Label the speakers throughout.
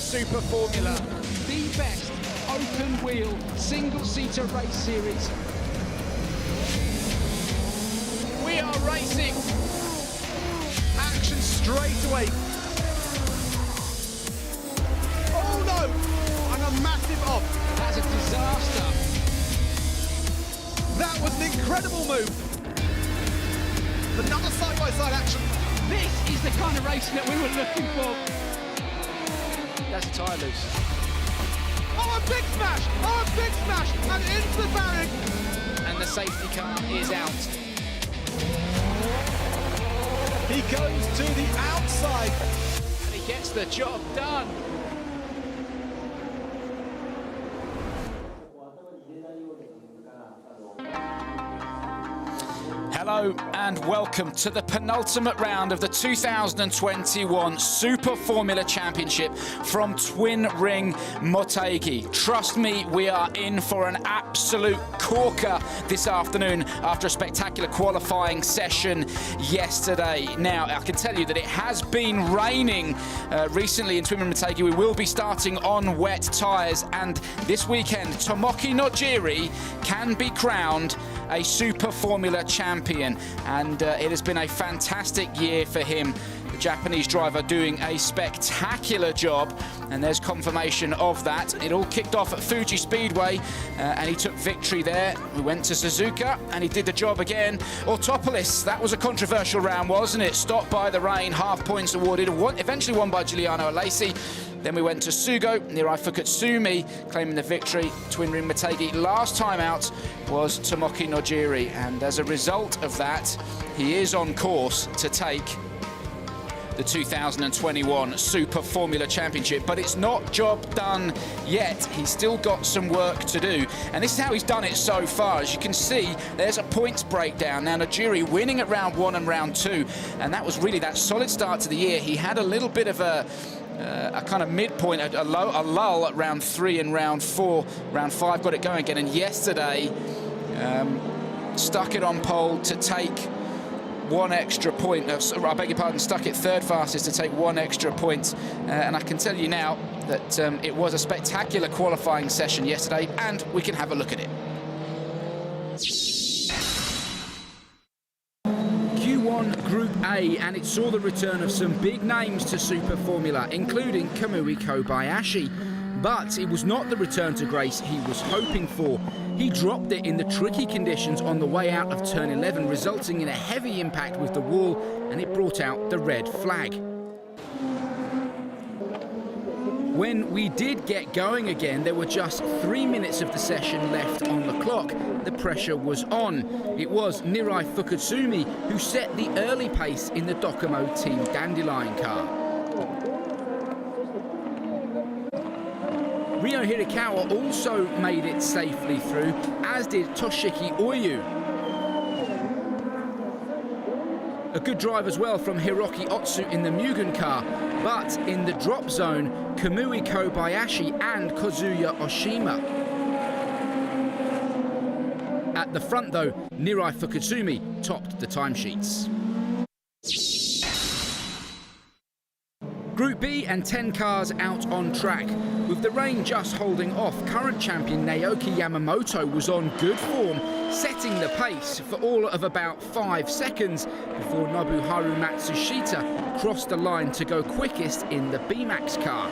Speaker 1: Super Formula.
Speaker 2: The best open wheel single-seater race series.
Speaker 1: We are racing. Action straight away. Oh no! And a massive off.
Speaker 2: That's a disaster.
Speaker 1: That was an incredible move. Another side-by-side action.
Speaker 2: This is the kind of racing that we were looking for.
Speaker 1: That's a tyre loose. Oh, a big smash! Oh, a big smash! And into the barrier.
Speaker 2: And the safety car is out.
Speaker 1: He goes to the outside.
Speaker 2: And he gets the job done.
Speaker 3: Hello and welcome to the penultimate round of the 2021 Super Formula Championship from Twin Ring Motegi. Trust me, we are in for an absolute corker this afternoon after a spectacular qualifying session yesterday. Now, I can tell you that it has been raining recently in Twin Ring Motegi. We will be starting on wet tyres, and this weekend, Tomoki Nojiri can be crowned a Super Formula champion, and it has been a fantastic year for him. The Japanese driver doing a spectacular job, and there's confirmation of that. It all kicked off at Fuji Speedway, and he took victory there. We went to Suzuka, and he did the job again. Autopolis, that was a controversial round, wasn't it? Stopped by the rain, half points awarded, eventually won by Giuliano Alesi. Then we went to Sugo, Nirai Fukatsumi claiming the victory. Twin Ring Motegi last time out was Tomoki Nojiri, and as a result of that, he is on course to take the 2021 Super Formula Championship. But it's not job done yet. He's still got some work to do, and this is how he's done it so far. As you can see, there's a points breakdown. Now, Nojiri winning at round 1 and round 2, and that was really that solid start to the year. He had a little bit of a kind of midpoint, a lull at round 3 and round 4. Round 5 got it going again, and yesterday stuck it on pole to take one extra point. I beg your pardon, stuck it third fastest to take one extra point. And I can tell you now that it was a spectacular qualifying session yesterday, and we can have a look at it. Group A, and it saw the return of some big names to Super Formula, including Kamui Kobayashi. But it was not the return to grace he was hoping for. He dropped it in the tricky conditions on the way out of turn 11, resulting in a heavy impact with the wall, and it brought out the red flag. When we did get going again, there were just 3 minutes of the session left on the clock. The pressure was on. It was Nirai Fukatsumi who set the early pace in the Docomo Team Dandelion car. Ryo Hirakawa also made it safely through, as did Toshiki Oyu. A good drive as well from Hiroki Otsu in the Mugen car, but in the drop zone, Kamui Kobayashi and Kazuya Oshima. At the front though, Nirai Fukatsumi topped the timesheets. Group B and 10 cars out on track. With the rain just holding off, current champion Naoki Yamamoto was on good form, setting the pace for all of about 5 seconds before Nobuharu Matsushita crossed the line to go quickest in the B-Max car.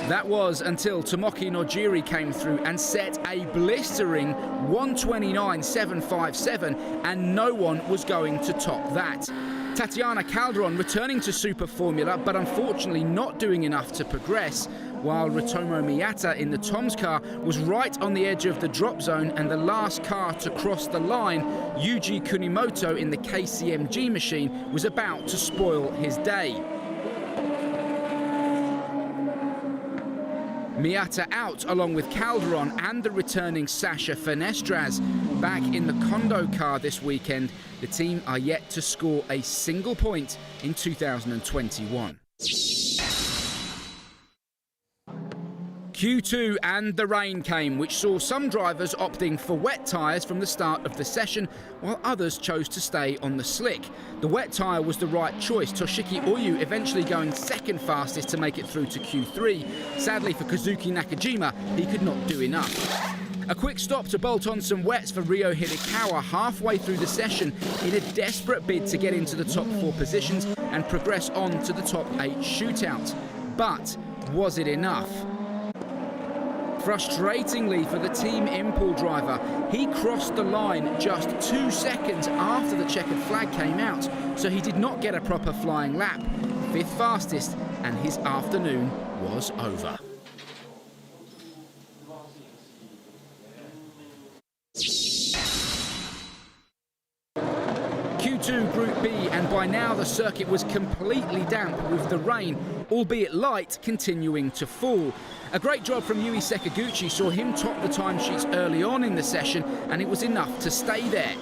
Speaker 3: That was until Tomoki Nojiri came through and set a blistering 129.757, and no one was going to top that. Tatiana Calderon returning to Super Formula, but unfortunately not doing enough to progress, while Ritomo Miyata in the Tom's car was right on the edge of the drop zone, and the last car to cross the line, Yuji Kunimoto in the KCMG machine, was about to spoil his day. Miyata out along with Calderon and the returning Sasha Fenestras. Back in the Kondo car this weekend, the team are yet to score a single point in 2021. Q2 and the rain came, which saw some drivers opting for wet tyres from the start of the session, while others chose to stay on the slick. The wet tyre was the right choice, Toshiki Oyu eventually going second fastest to make it through to Q3. Sadly for Kazuki Nakajima, he could not do enough. A quick stop to bolt on some wets for Ryo Hirakawa halfway through the session in a desperate bid to get into the top 4 positions and progress on to the top 8 shootout. But was it enough? Frustratingly for the team Impul driver, he crossed the line just 2 seconds after the checkered flag came out, so he did not get a proper flying lap. 5th fastest, and his afternoon was over. Q2 Group B, and by now the circuit was completely damp with the rain, albeit light, continuing to fall. A great job from Yui Sekaguchi saw him top the timesheets early on in the session, and it was enough to stay there.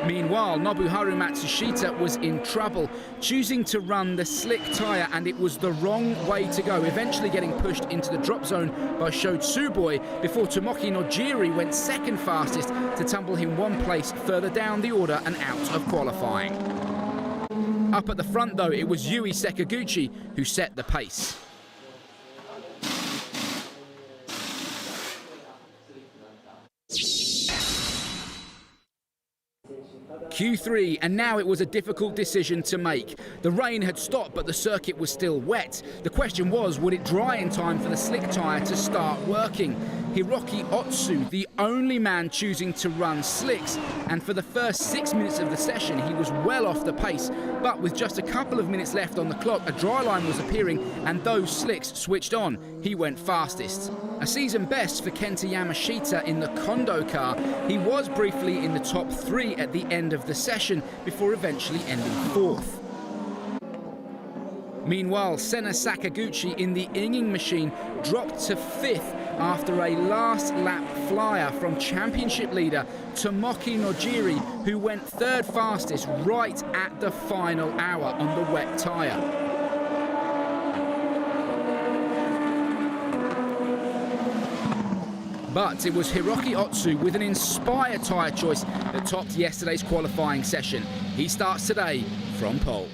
Speaker 3: Meanwhile, Nobuharu Matsushita was in trouble, choosing to run the slick tyre, and it was the wrong way to go, eventually getting pushed into the drop zone by Sho Tsuboi before Tomoki Nojiri went second fastest to tumble him 1 place further down the order and out of qualifying. Up at the front though, it was Yui Sekaguchi who set the pace. Q3, and now it was a difficult decision to make. The rain had stopped, but the circuit was still wet. The question was, would it dry in time for the slick tyre to start working? Hiroki Otsu, the only man choosing to run slicks, and for the first 6 minutes of the session he was well off the pace, but with just a couple of minutes left on the clock, a dry line was appearing and those slicks switched on. He went fastest. A season best for Kenta Yamashita in the Kondo car. He was briefly in the top 3 at the end of the session before eventually ending 4th. Meanwhile, Sena Sakaguchi in the Inging machine dropped to 5th after a last lap flyer from championship leader Tomoki Nojiri, who went 3rd fastest right at the final hour on the wet tyre. But it was Hiroki Otsu with an Inspire tyre choice that topped yesterday's qualifying session. He starts today from pole.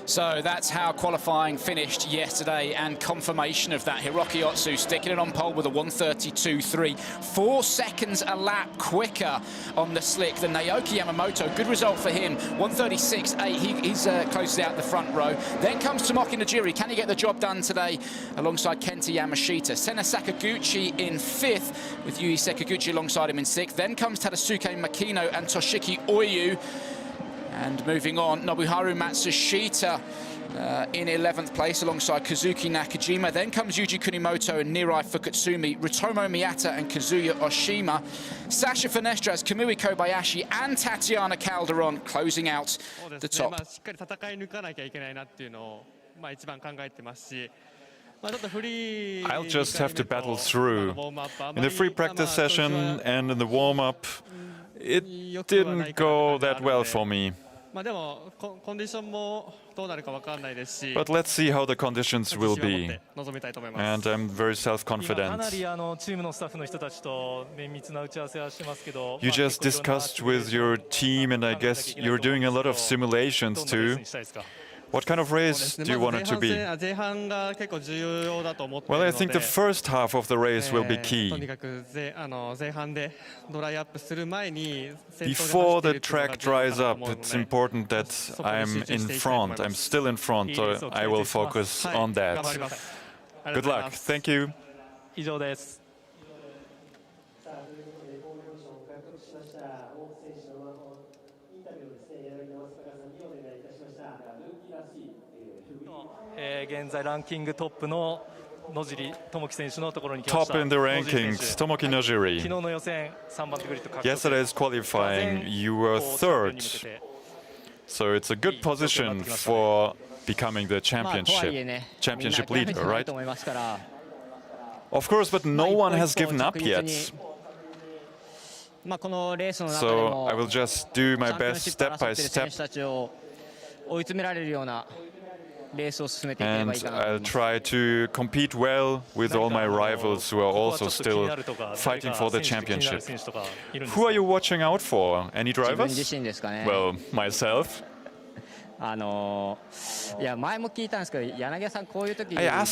Speaker 3: So that's how qualifying finished yesterday, and confirmation of that. Hiroki Otsu sticking it on pole with a 1:32.3, 4 seconds a lap quicker on the slick than Naoki Yamamoto. Good result for him, 1:36.8. He's closes out the front row. Then comes Tomoki Nojiri. Can he get the job done today alongside Kenta Yamashita? Sena Sakaguchi in 5th with Yui Sekaguchi alongside him in 6th. Then comes Tadasuke Makino and Toshiki Oyu. And moving on, Nobuharu Matsushita in 11th place alongside Kazuki Nakajima. Then comes Yuji Kunimoto and Nirai Fukutsumi, Rutomo Miyata and Kazuya Oshima, Sasha Finestras, Kamui Kobayashi and Tatiana Calderon closing out the top.
Speaker 4: I'll just have to battle through. In the free practice session and in the warm-up, it didn't go that well for me. But let's see how the conditions will be. And I'm very self-confident. You just discussed with your team, and I guess you're doing a lot of simulations too. What kind of race do you want it to be? Well, I think the first half of the race will be key. Before the track dries up, it's important that I'm in front. I'm still in front, so I will focus on that. Good luck. Thank you.
Speaker 5: Top in
Speaker 4: the rankings, Tomoki Nojiri. Yesterday's qualifying, you were 3rd. So it's a good position for becoming the championship leader, right? Of course, but no one has given up yet. So I will just do my best step by step. And I'll try to compete well with all my rivals who are also still fighting for the championship. Who are you watching out for? Any drivers? Well, myself. I asked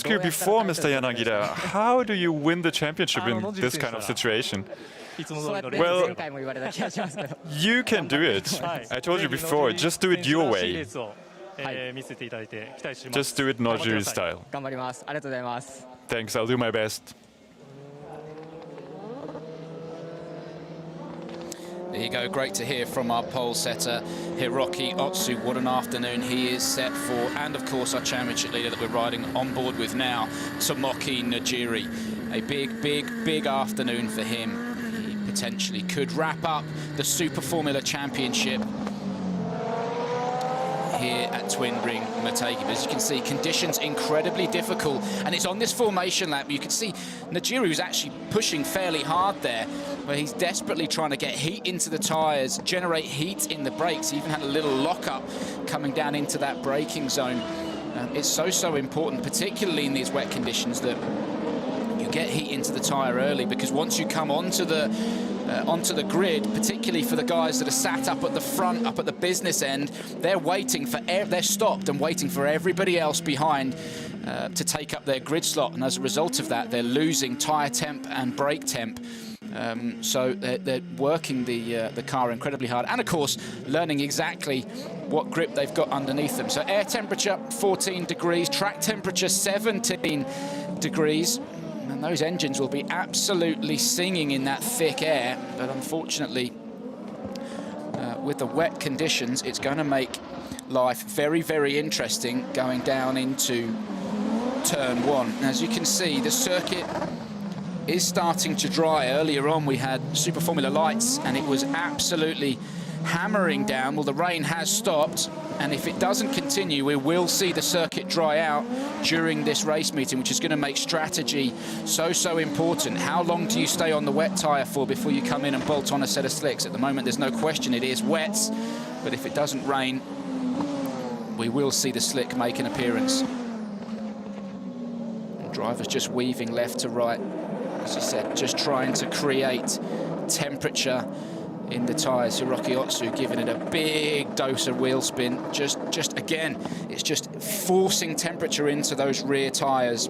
Speaker 4: you before, Mr. Yanagida, how do you win the championship in this kind of situation? Well, you can do it. I told you before, just do it your way. Just do it Nojiri style. Thanks, I'll do my best.
Speaker 3: There you go, great to hear from our pole setter, Hiroki Otsu. What an afternoon he is set for. And of course, our championship leader that we're riding on board with now, Tomoki Nojiri. A big afternoon for him. He potentially could wrap up the Superformula Championship here at Twin Ring Motegi. But as you can see, conditions incredibly difficult, and it's on this formation lap. You can see Nojiri was actually pushing fairly hard there, where he's desperately trying to get heat into the tyres, generate heat in the brakes. He even had a little lock-up coming down into that braking zone. It's so important, particularly in these wet conditions, that you get heat into the tyre early, because once you come onto the grid, particularly for the guys that are sat up at the front, up at the business end, they're waiting for they're stopped and waiting for everybody else behind to take up their grid slot, and as a result of that, they're losing tyre temp and brake temp. So they're working the car incredibly hard, and of course learning exactly what grip they've got underneath them. So air temperature 14 degrees, track temperature 17 degrees. And those engines will be absolutely singing in that thick air, but unfortunately, with the wet conditions, it's going to make life very interesting going down into turn one. As you can see, the circuit is starting to dry. Earlier on, we had Superformula lights, and it was absolutely hammering down. Well, the rain has stopped, and if it doesn't continue, we will see the circuit dry out during this race meeting, which is going to make strategy so important. How long do you stay on the wet tyre for before you come in and bolt on a set of slicks? At the moment, there's no question it is wet, but if it doesn't rain, we will see the slick make an appearance. The driver's just weaving left to right, as I said, just trying to create temperature in the tyres. Hiroki Otsu giving it a big dose of wheel spin. Just again, it's just forcing temperature into those rear tyres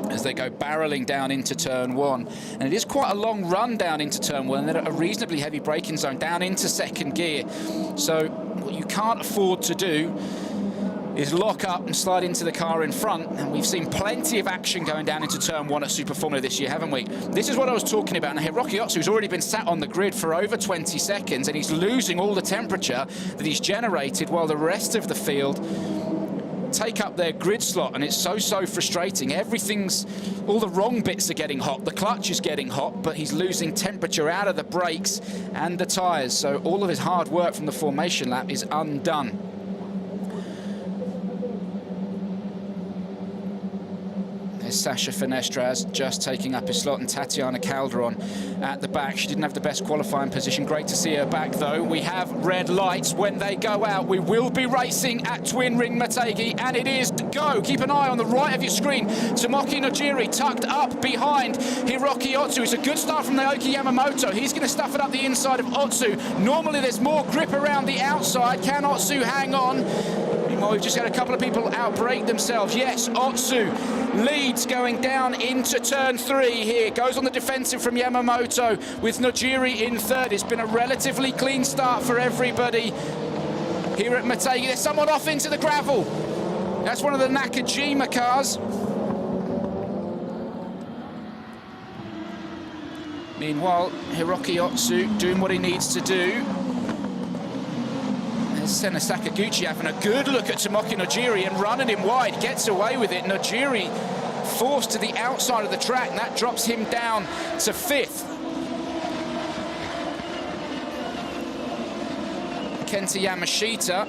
Speaker 3: as they go barreling down into turn one. And it is quite a long run down into turn one, and then a reasonably heavy braking zone down into second gear. So what you can't afford to do is lock up and slide into the car in front, and we've seen plenty of action going down into turn one at Superformula this year, haven't we? This is what I was talking about. Now, Hiroki Otsu's already been sat on the grid for over 20 seconds, and he's losing all the temperature that he's generated while the rest of the field take up their grid slot, and it's so frustrating. All the wrong bits are getting hot. The clutch is getting hot, but he's losing temperature out of the brakes and the tyres, so all of his hard work from the formation lap is undone. There's Sasha Fenestras just taking up his slot, and Tatiana Calderon at the back. She didn't have the best qualifying position. Great to see her back, though. We have red lights. When they go out, we will be racing at Twin Ring Motegi, and it is go. Keep an eye on the right of your screen. Tomoki Nojiri tucked up behind Hiroki Otsu. It's a good start from Naoki Yamamoto. He's going to stuff it up the inside of Otsu. Normally, there's more grip around the outside. Can Otsu hang on? Meanwhile, we've just had a couple of people outbrake themselves. Yes, Otsu leads going down into turn three here. Goes on the defensive from Yamamoto with Nojiri in third. It's been a relatively clean start for everybody here at Motegi. There's someone off into the gravel. That's one of the Nakajima cars. Meanwhile, Hiroki Otsu doing what he needs to do. Senna Sakaguchi having a good look at Tomoki Nojiri and running him wide, gets away with it. Nojiri forced to the outside of the track, and that drops him down to fifth. Kenta Yamashita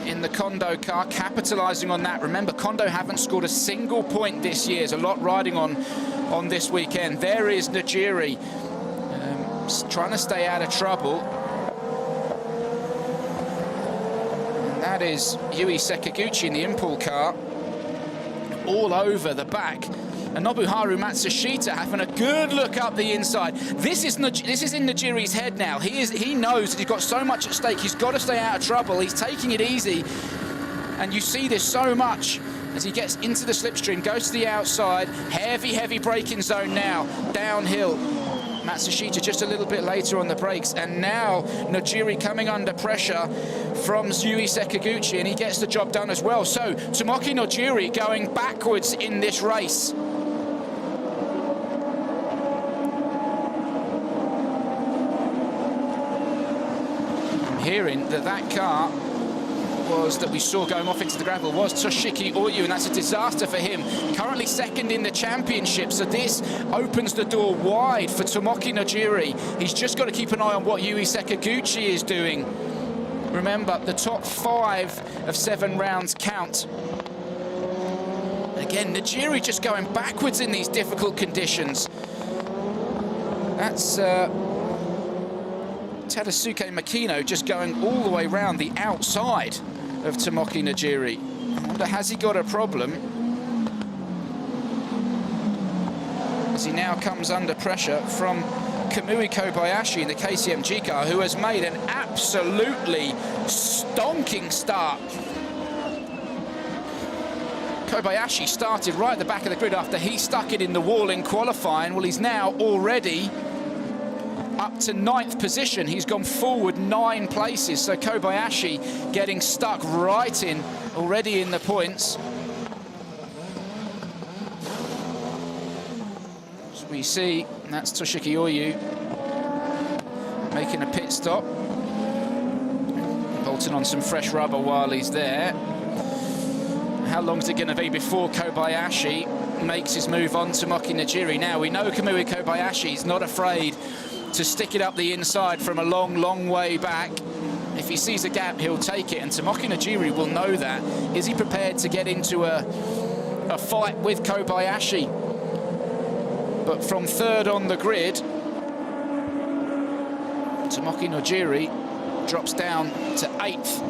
Speaker 3: in the Kondo car, capitalising on that. Remember, Kondo haven't scored a single point this year. There's a lot riding on this weekend. There is Nigiri trying to stay out of trouble. And that is Yui Sekiguchi in the Impul car, all over the back. And Nobuharu Matsushita having a good look up the inside. This is in Nigiri's head now. He knows that he's got so much at stake. He's got to stay out of trouble. He's taking it easy. And you see this so much as he gets into the slipstream, goes to the outside. Heavy braking zone now, downhill. Matsushita just a little bit later on the brakes, and now Nojiri coming under pressure from Yui Sekiguchi, and he gets the job done as well. So Tomoki Nojiri going backwards in this race. I'm hearing that car that we saw going off into the gravel was Toshiki Oyu, and that's a disaster for him. Currently second in the championship, so this opens the door wide for Tomoki Nojiri. He's just got to keep an eye on what Yui Sekiguchi is doing. Remember, the top 5 of 7 rounds count. Again, Nojiri just going backwards in these difficult conditions. That's Tadasuke Makino just going all the way around the outside of Tomoki Nojiri. I wonder, has he got a problem? As he now comes under pressure from Kamui Kobayashi in the KCMG car, who has made an absolutely stonking start. Kobayashi started right at the back of the grid after he stuck it in the wall in qualifying. Well, he's now already up to 9th position. He's gone forward 9 places. So Kobayashi getting stuck right in already in the points. As we see, that's Toshiki Oyu making a pit stop, bolting on some fresh rubber while he's there. How long is it going to be before Kobayashi makes his move on to Tomoki Nojiri? Now, we know Kamui Kobayashi is not afraid to stick it up the inside from a long way back. If he sees a gap, he'll take it, and Tomoki Nojiri will know that. Is he prepared to get into a fight with Kobayashi? But from 3rd on the grid, Tomoki Nojiri drops down to 8th.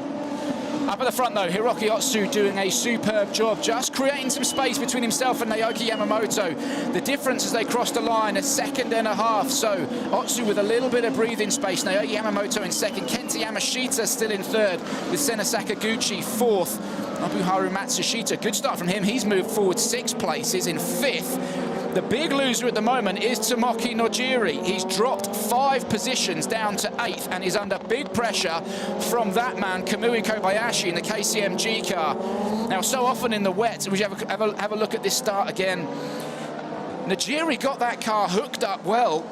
Speaker 3: Up at the front, though, Hiroki Otsu doing a superb job, just creating some space between himself and Naoki Yamamoto. The difference as they cross the line, 1.5 seconds. So Otsu with a little bit of breathing space. Naoki Yamamoto in 2nd. Kenta Yamashita still in 3rd, with Sena Sakaguchi 4th. Nobuharu Matsushita, good start from him. He's moved forward 6 places in 5th. The big loser at the moment is Tomoki Nojiri. He's dropped 5 positions down to 8th and is under big pressure from that man, Kamui Kobayashi, in the KCMG car. Now, so often in the wet, we have a look at this start again. Nojiri got that car hooked up well,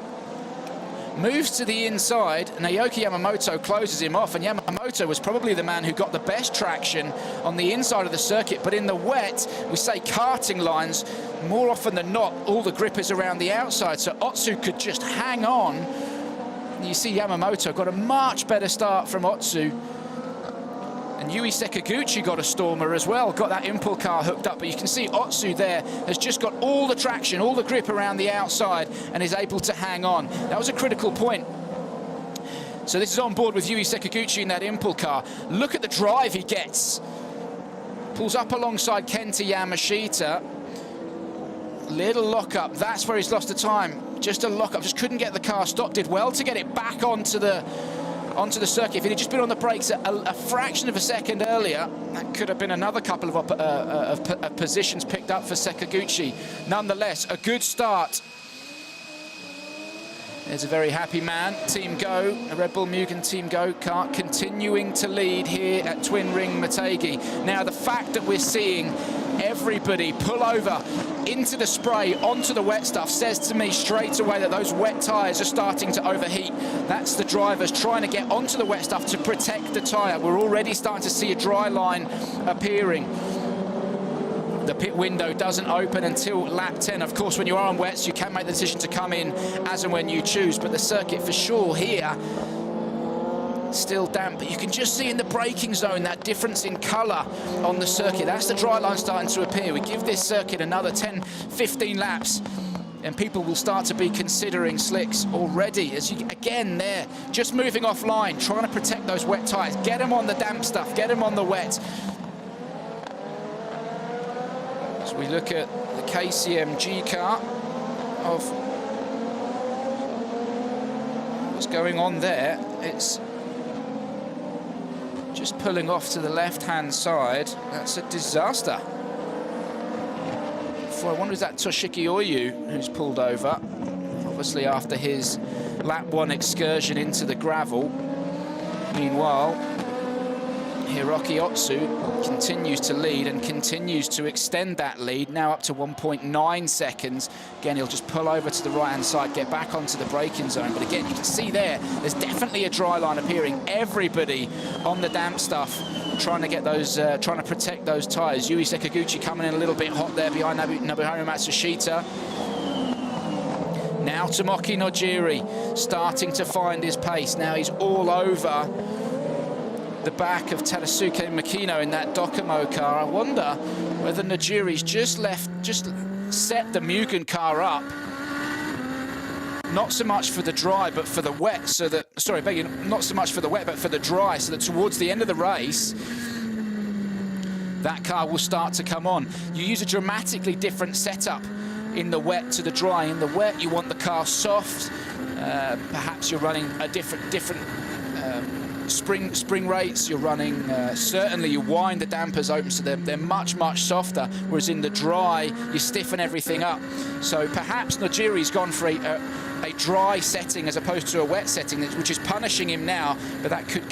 Speaker 3: moves to the inside. Naoki Yamamoto closes him off, and Yamamoto was probably the man who got the best traction on the inside of the circuit. But in the wet, we say karting lines, more often than not, all the grip is around the outside, so Otsu could just hang on. You see Yamamoto got a much better start from Otsu. And Yui Sekiguchi got a stormer as well, got that Impul car hooked up, but you can see Otsu there has just got all the traction, all the grip around the outside, and is able to hang on. That was a critical point. So this is on board with Yui Sekiguchi in that Impul car. Look at the drive he gets. Pulls up alongside Kenta Yamashita. Little lock-up, that's where he's lost the time. Just a lock-up, just couldn't get the car stopped. Did well to get it back onto the circuit. If it had just been on the brakes a fraction of a second earlier, that could have been another couple of positions picked up for Sekiguchi. Nonetheless, a good start. There's a very happy man. Team Go, a Red Bull Mugen Team Go kart, continuing to lead here at Twin Ring Motegi. Now, the fact that we're seeing everybody pull over into the spray, onto the wet stuff, says to me straight away that those wet tyres are starting to overheat. That's the drivers trying to get onto the wet stuff to protect the tyre. We're already starting to see a dry line appearing. The pit window doesn't open until lap 10. Of course, when you are on wets, you can make the decision to come in as and when you choose, but the circuit for sure here still damp, but you can just see in the braking zone that difference in colour on the circuit. That's the dry line starting to appear. We give this circuit another 10, 15 laps, and people will start to be considering slicks already. As you, again, they're just moving offline, trying to protect those wet tyres. Get them on the damp stuff, get them on the wet. As we look at the KCM G car of what's going on there, it's just pulling off to the left-hand side. That's a disaster. I wonder is that Toshiki Oyu who's pulled over, obviously after his lap 1 excursion into the gravel. Meanwhile, Hiroki Otsu continues to lead and continues to extend that lead, now up to 1.9 seconds. Again, he'll just pull over to the right-hand side, get back onto the braking zone. But again, you can see there's definitely a dry line appearing. Everybody on the damp stuff trying to get those, trying to protect those tyres. Yui Sekaguchi coming in a little bit hot there behind Nobuharu Matsushita. Now Tomoki Nojiri starting to find his pace. Now he's all over the back of Tadasuke Makino in that Docomo car. I wonder whether Nojiri's just set the Mugen car up, not so much for the dry, but for the wet, so that, sorry, not so much for the wet, but for the dry, so that towards the end of the race, that car will start to come on. You use a dramatically different setup in the wet to the dry. In the wet, you want the car soft. Perhaps you're running a different spring rates. You're running, certainly you wind the dampers open so they're much softer, whereas in the dry you stiffen everything up. So perhaps Nojiri's gone for a dry setting as opposed to a wet setting, which is punishing him now, but that could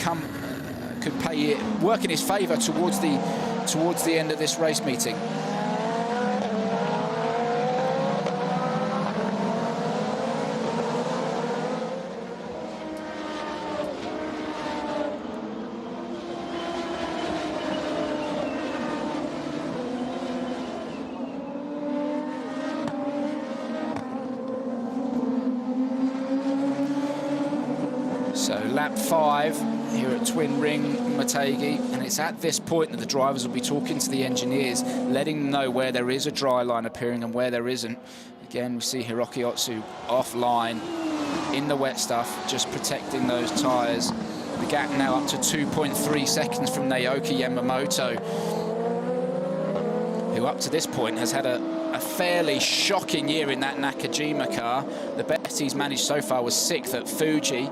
Speaker 3: work in his favour towards the end of this race meeting. So lap 5 here at Twin Ring Motegi, and it's at this point that the drivers will be talking to the engineers, letting them know where there is a dry line appearing and where there isn't. Again, we see Hiroki Otsu offline in the wet stuff, just protecting those tyres. The gap now up to 2.3 seconds from Naoki Yamamoto, who up to this point has had a fairly shocking year in that Nakajima car. The best he's managed so far was 6th at Fuji.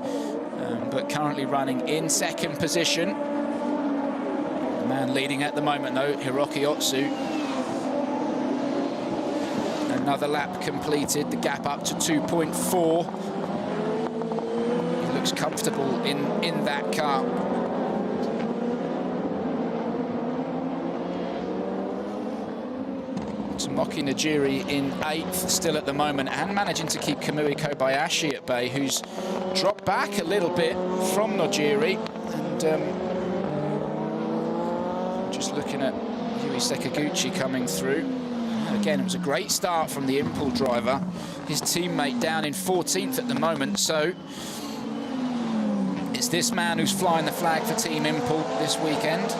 Speaker 3: But currently running in 2nd position. The man leading at the moment, though, Hiroki Otsu. Another lap completed, the gap up to 2.4. He looks comfortable in that car. Tomoki Nojiri in 8th still at the moment, and managing to keep Kamui Kobayashi at bay, who's dropped back a little bit from Nojiri. And just looking at Yui Sekaguchi coming through. Again, it was a great start from the Impul driver. His teammate down in 14th at the moment, so it's this man who's flying the flag for Team Impul this weekend.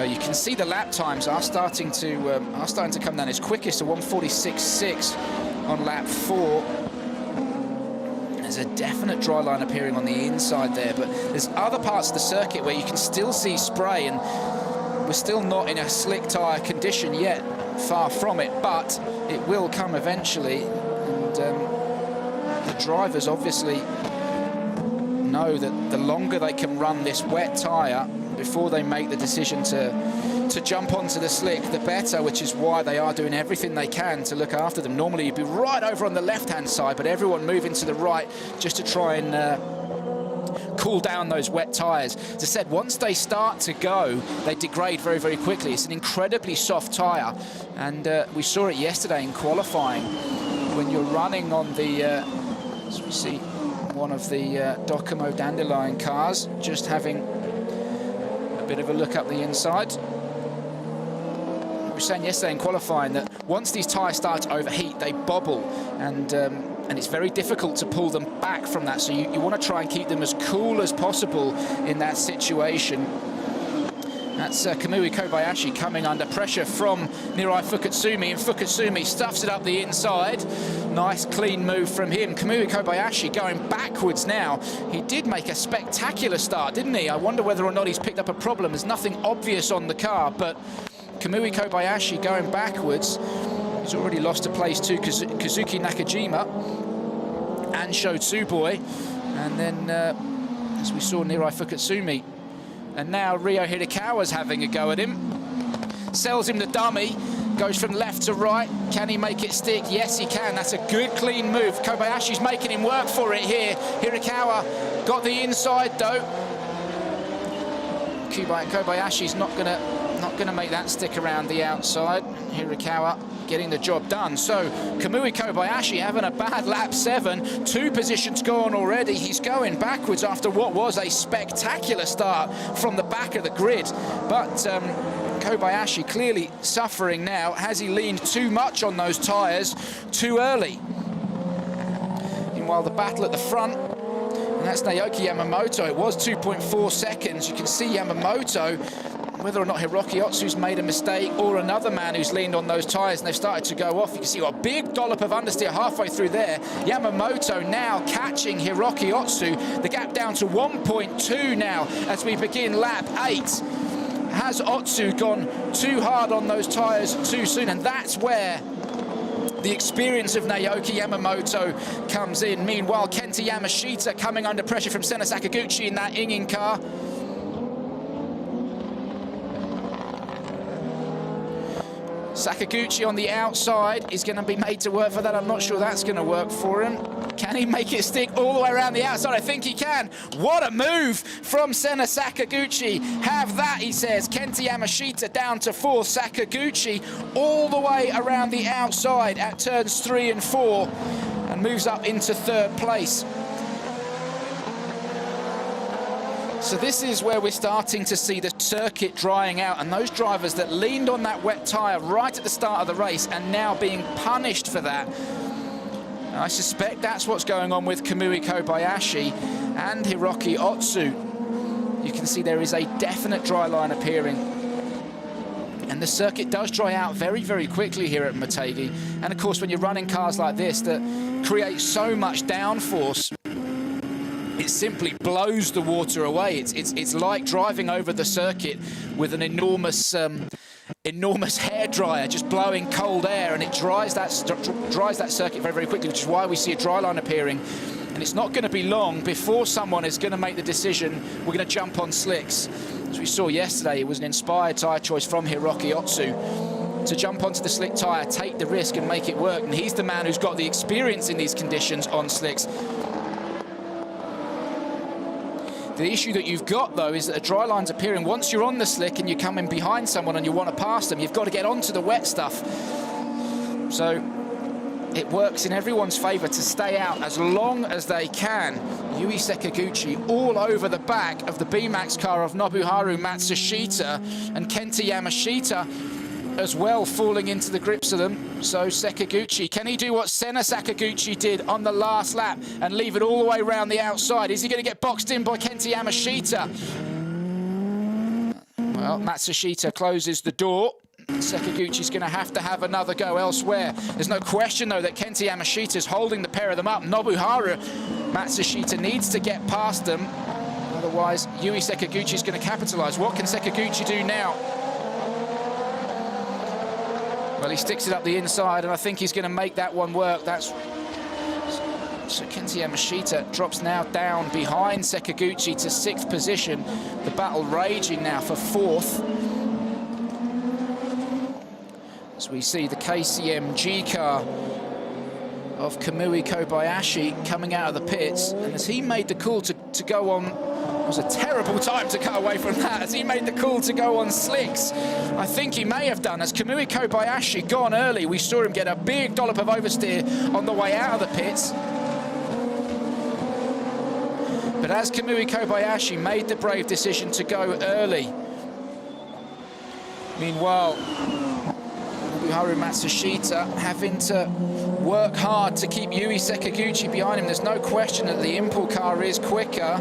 Speaker 3: You can see the lap times are starting to come down. It's quickest to 1:46.6 on lap 4. There's a definite dry line appearing on the inside there, but there's other parts of the circuit where you can still see spray, and we're still not in a slick tyre condition yet, far from it, but it will come eventually. And the drivers obviously know that the longer they can run this wet tyre before they make the decision to jump onto the slick, the better, which is why they are doing everything they can to look after them. Normally you'd be right over on the left-hand side, but everyone moving to the right just to try and cool down those wet tyres. As I said, once they start to go, they degrade very quickly. It's an incredibly soft tyre, and we saw it yesterday in qualifying when you're running on the, as we see, one of the Docomo Dandelion cars, just having bit of a look up the inside. We were saying yesterday in qualifying that once these tyres start to overheat, they bobble, and it's very difficult to pull them back from that. So you want to try and keep them as cool as possible in that situation. That's Kamui Kobayashi coming under pressure from Mirai Fukatsumi, and Fukatsumi stuffs it up the inside. Nice clean move from him. Kamui Kobayashi going backwards now. He did make a spectacular start, didn't he? I wonder whether or not he's picked up a problem. There's nothing obvious on the car, but Kamui Kobayashi going backwards. He's already lost a place to Kazuki Nakajima and Sho Tsuboi. And then, as we saw, Mirai Fukatsumi. And now Ryo Hirakawa's having a go at him. Sells him the dummy. Goes from left to right. Can he make it stick? Yes, he can. That's a good, clean move. Kobayashi's making him work for it here. Hirakawa got the inside, though. Kobayashi's not gonna make that stick around the outside. Hirakawa getting the job done. So Kamui Kobayashi having a bad lap 7, 2 positions gone already. He's going backwards after what was a spectacular start from the back of the grid. But Kobayashi clearly suffering now. Has he leaned too much on those tyres too early? Meanwhile, the battle at the front, and that's Naoki Yamamoto. It was 2.4 seconds. You can see Yamamoto, whether or not Hiroki Otsu's made a mistake or another man who's leaned on those tyres and they've started to go off. You can see a big dollop of understeer halfway through there. Yamamoto now catching Hiroki Otsu. The gap down to 1.2 now as we begin lap 8. Has Otsu gone too hard on those tyres too soon? And that's where the experience of Naoki Yamamoto comes in. Meanwhile, Kenta Yamashita coming under pressure from Senna Sakaguchi in that Ingin car. Sakaguchi on the outside is going to be made to work for that. I'm not sure that's going to work for him. Can he make it stick all the way around the outside? I think he can. What a move from Senna Sakaguchi. Have that, he says. Kenta Yamashita down to 4th. Sakaguchi all the way around the outside at turns 3 and 4 and moves up into 3rd place. So this is where we're starting to see the circuit drying out, and those drivers that leaned on that wet tyre right at the start of the race are now being punished for that. And I suspect that's what's going on with Kamui Kobayashi and Hiroki Otsu. You can see there is a definite dry line appearing. And the circuit does dry out very, very quickly here at Motegi. And of course, when you're running cars like this that create so much downforce, it simply blows the water away. It's like driving over the circuit with an enormous hairdryer, just blowing cold air, and it dries that circuit very, very quickly, which is why we see a dry line appearing. And it's not going to be long before someone is going to make the decision, we're going to jump on slicks. As we saw yesterday, it was an inspired tyre choice from Hiroki Otsu to jump onto the slick tyre, take the risk and make it work. And he's the man who's got the experience in these conditions on slicks. The issue that you've got, though, is that a dry line's appearing. Once you're on the slick and you come in behind someone and you want to pass them, you've got to get onto the wet stuff. So it works in everyone's favour to stay out as long as they can. Yui Sakaguchi all over the back of the B-Max car of Nobuharu Matsushita, and Kenta Yamashita as well falling into the grips of them. So Sakaguchi, can he do what Senna Sakaguchi did on the last lap and leave it all the way around the outside? Is he going to get boxed in by Kenta Yamashita? Well, Matsushita closes the door. Sakaguchi's going to have another go elsewhere. There's no question, though, that Kenta Yamashita's holding the pair of them up. Nobuharu Matsushita needs to get past them. Otherwise, Yui Sakaguchi's going to capitalise. What can Sakaguchi do now? Well, he sticks it up the inside, and I think he's going to make that one work. So Kenta Yamashita drops now down behind Sakaguchi to 6th position. The battle raging now for 4th. As we see the KCM G car of Kamui Kobayashi coming out of the pits, and as he made the call to go on, it was a terrible time to cut away from that, as he made the call to go on slicks. I think he may have done, as Kamui Kobayashi gone early. We saw him get a big dollop of oversteer on the way out of the pits. But as Kamui Kobayashi made the brave decision to go early, meanwhile, Nobuharu Matsushita having to work hard to keep Yui Sekaguchi behind him. There's no question that the Impel car is quicker.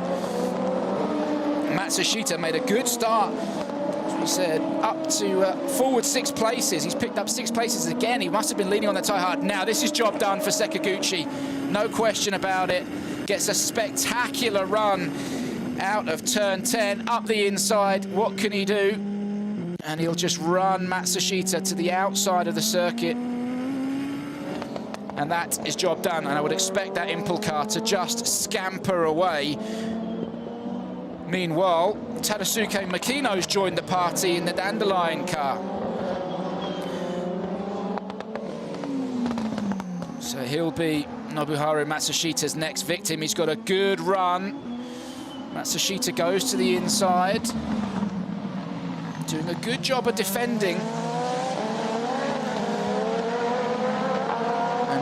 Speaker 3: Matsushita made a good start, as we said, up to forward 6 places. He's picked up 6 places again. He must have been leaning on the tyre hard. Now this is job done for Sekaguchi, no question about it. Gets a spectacular run out of turn 10, up the inside. What can he do? And he'll just run Matsushita to the outside of the circuit. And that is job done. And I would expect that Impel car to just scamper away. Meanwhile, Tadasuke Makino's joined the party in the Dandelion car. So he'll be Nobuharu Matsushita's next victim. He's got a good run. Matsushita goes to the inside. Doing a good job of defending.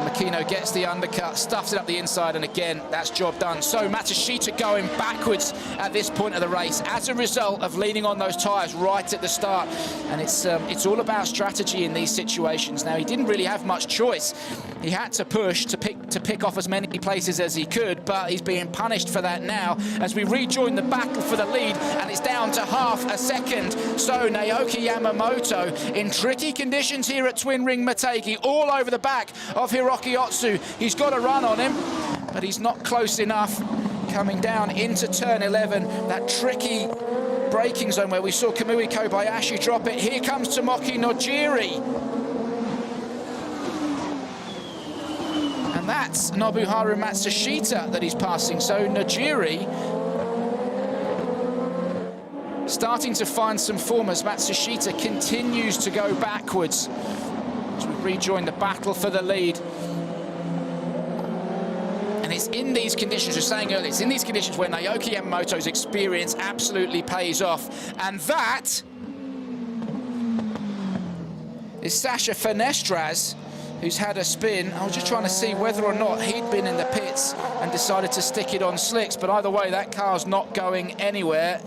Speaker 3: Makino gets the undercut, stuffs it up the inside, and again, that's job done. So Matsushita going backwards at this point of the race as a result of leaning on those tyres right at the start. And it's all about strategy in these situations. Now, he didn't really have much choice. He had to push to pick off as many places as he could, but he's being punished for that now as we rejoin the battle for the lead, and it's down to half a second. So Naoki Yamamoto in tricky conditions here at Twin Ring Motegi, all over the back of Hiroki Otsu. He's got a run on him, but he's not close enough. Coming down into turn 11, that tricky braking zone where we saw Kamui Kobayashi drop it. Here comes Tomoki Nojiri. And that's Nobuharu Matsushita that he's passing. So Nojiri starting to find some form as Matsushita continues to go backwards. As we rejoin the battle for the lead. And it's in these conditions, we were saying earlier, it's in these conditions where Naoki Yamamoto's experience absolutely pays off. And that is Sasha Fenestras, who's had a spin. I was just trying to see whether or not he'd been in the pits and decided to stick it on slicks, but either way, that car's not going anywhere.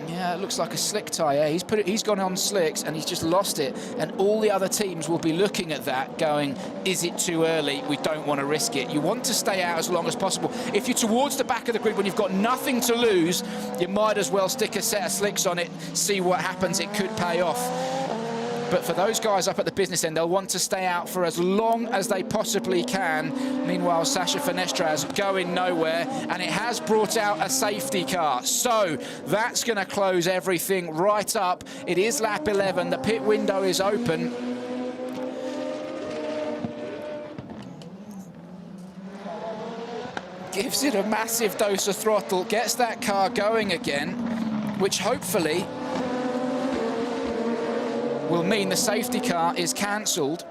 Speaker 3: Yeah, it looks like a slick tyre. He's gone on slicks and he's just lost it. And all the other teams will be looking at that going, is it too early? We don't want to risk it. You want to stay out as long as possible. If you're towards the back of the grid when you've got nothing to lose, you might as well stick a set of slicks on it, see what happens. It could pay off. But for those guys up at the business end, they'll want to stay out for as long as they possibly can. Meanwhile, Sasha Fenestras going nowhere, and it has brought out a safety car. So that's going to close everything right up. It is lap 11. The pit window is open. Gives it a massive dose of throttle, gets that car going again, which hopefully will mean the safety car is cancelled.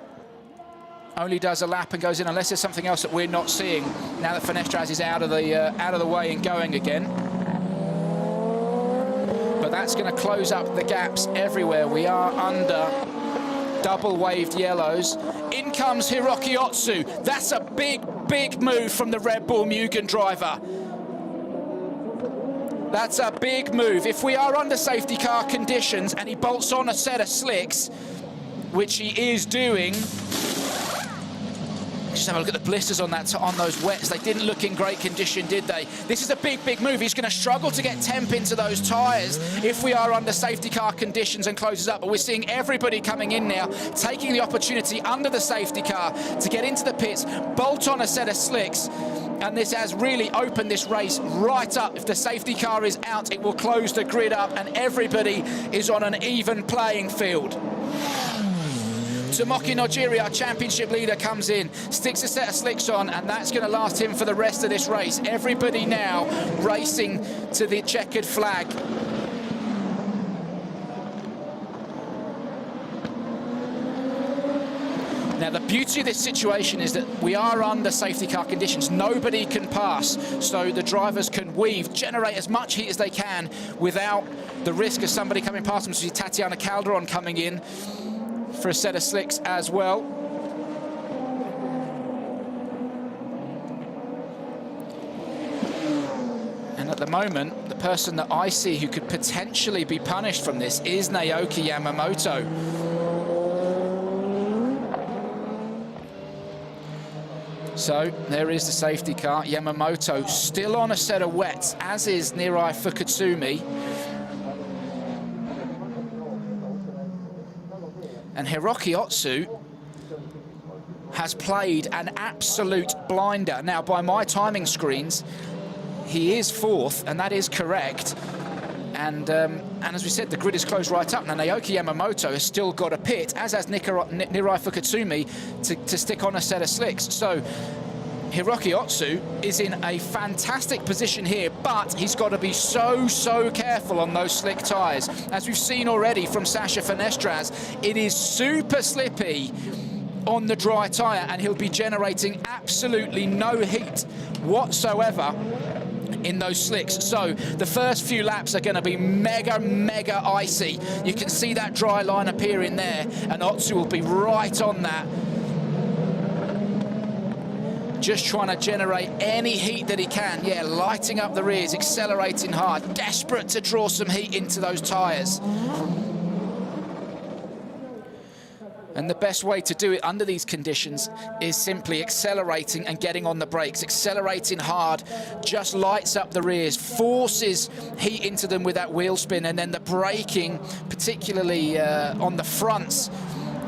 Speaker 3: Only does a lap and goes in, unless there's something else that we're not seeing now that Fenestras is out of the way and going again. But that's going to close up the gaps everywhere. We are under double waved yellows. In comes Hiroki Otsu. That's a big move from the Red Bull Mugen driver. That's a big move. If we are under safety car conditions and he bolts on a set of slicks, which he is doing, just have a look at the blisters on those wets. They didn't look in great condition, did they? This is a big move. He's going to struggle to get temp into those tyres if we are under safety car conditions and closes up. But we're seeing everybody coming in now, taking the opportunity under the safety car to get into the pits, bolt on a set of slicks. And this has really opened this race right up. If the safety car is out, it will close the grid up and everybody is on an even playing field. Tomoki Nojiri, our championship leader, comes in, sticks a set of slicks on, and that's going to last him for the rest of this race. Everybody now racing to the checkered flag. Now, the beauty of this situation is that we are under safety car conditions. Nobody can pass, so the drivers can weave, generate as much heat as they can without the risk of somebody coming past them. So you see Tatiana Calderon coming in for a set of slicks as well. And at the moment, the person that I see who could potentially be punished from this is Naoki Yamamoto. So there is the safety car. Yamamoto still on a set of wets, as is Nirai Fukutsumi. And Hiroki Otsu has played an absolute blinder. Now, by my timing screens, he is 4th, and that is correct. And as we said, the grid is closed right up. Now, Naoki Yamamoto has still got a pit, as has Nirai Fukutsumi, to stick on a set of slicks. So Hiroki Otsu is in a fantastic position here, but he's got to be so careful on those slick tyres. As we've seen already from Sasha Fenestras, it is super slippy on the dry tyre, and he'll be generating absolutely no heat whatsoever in those slicks. So the first few laps are going to be mega icy. You can see that dry line appearing there, and Otsu will be right on that, just trying to generate any heat that he can. Yeah, lighting up the rears, accelerating hard, desperate to draw some heat into those tyres. And the best way to do it under these conditions is simply accelerating and getting on the brakes. Accelerating hard just lights up the rears, forces heat into them with that wheel spin, and then the braking, particularly on the fronts,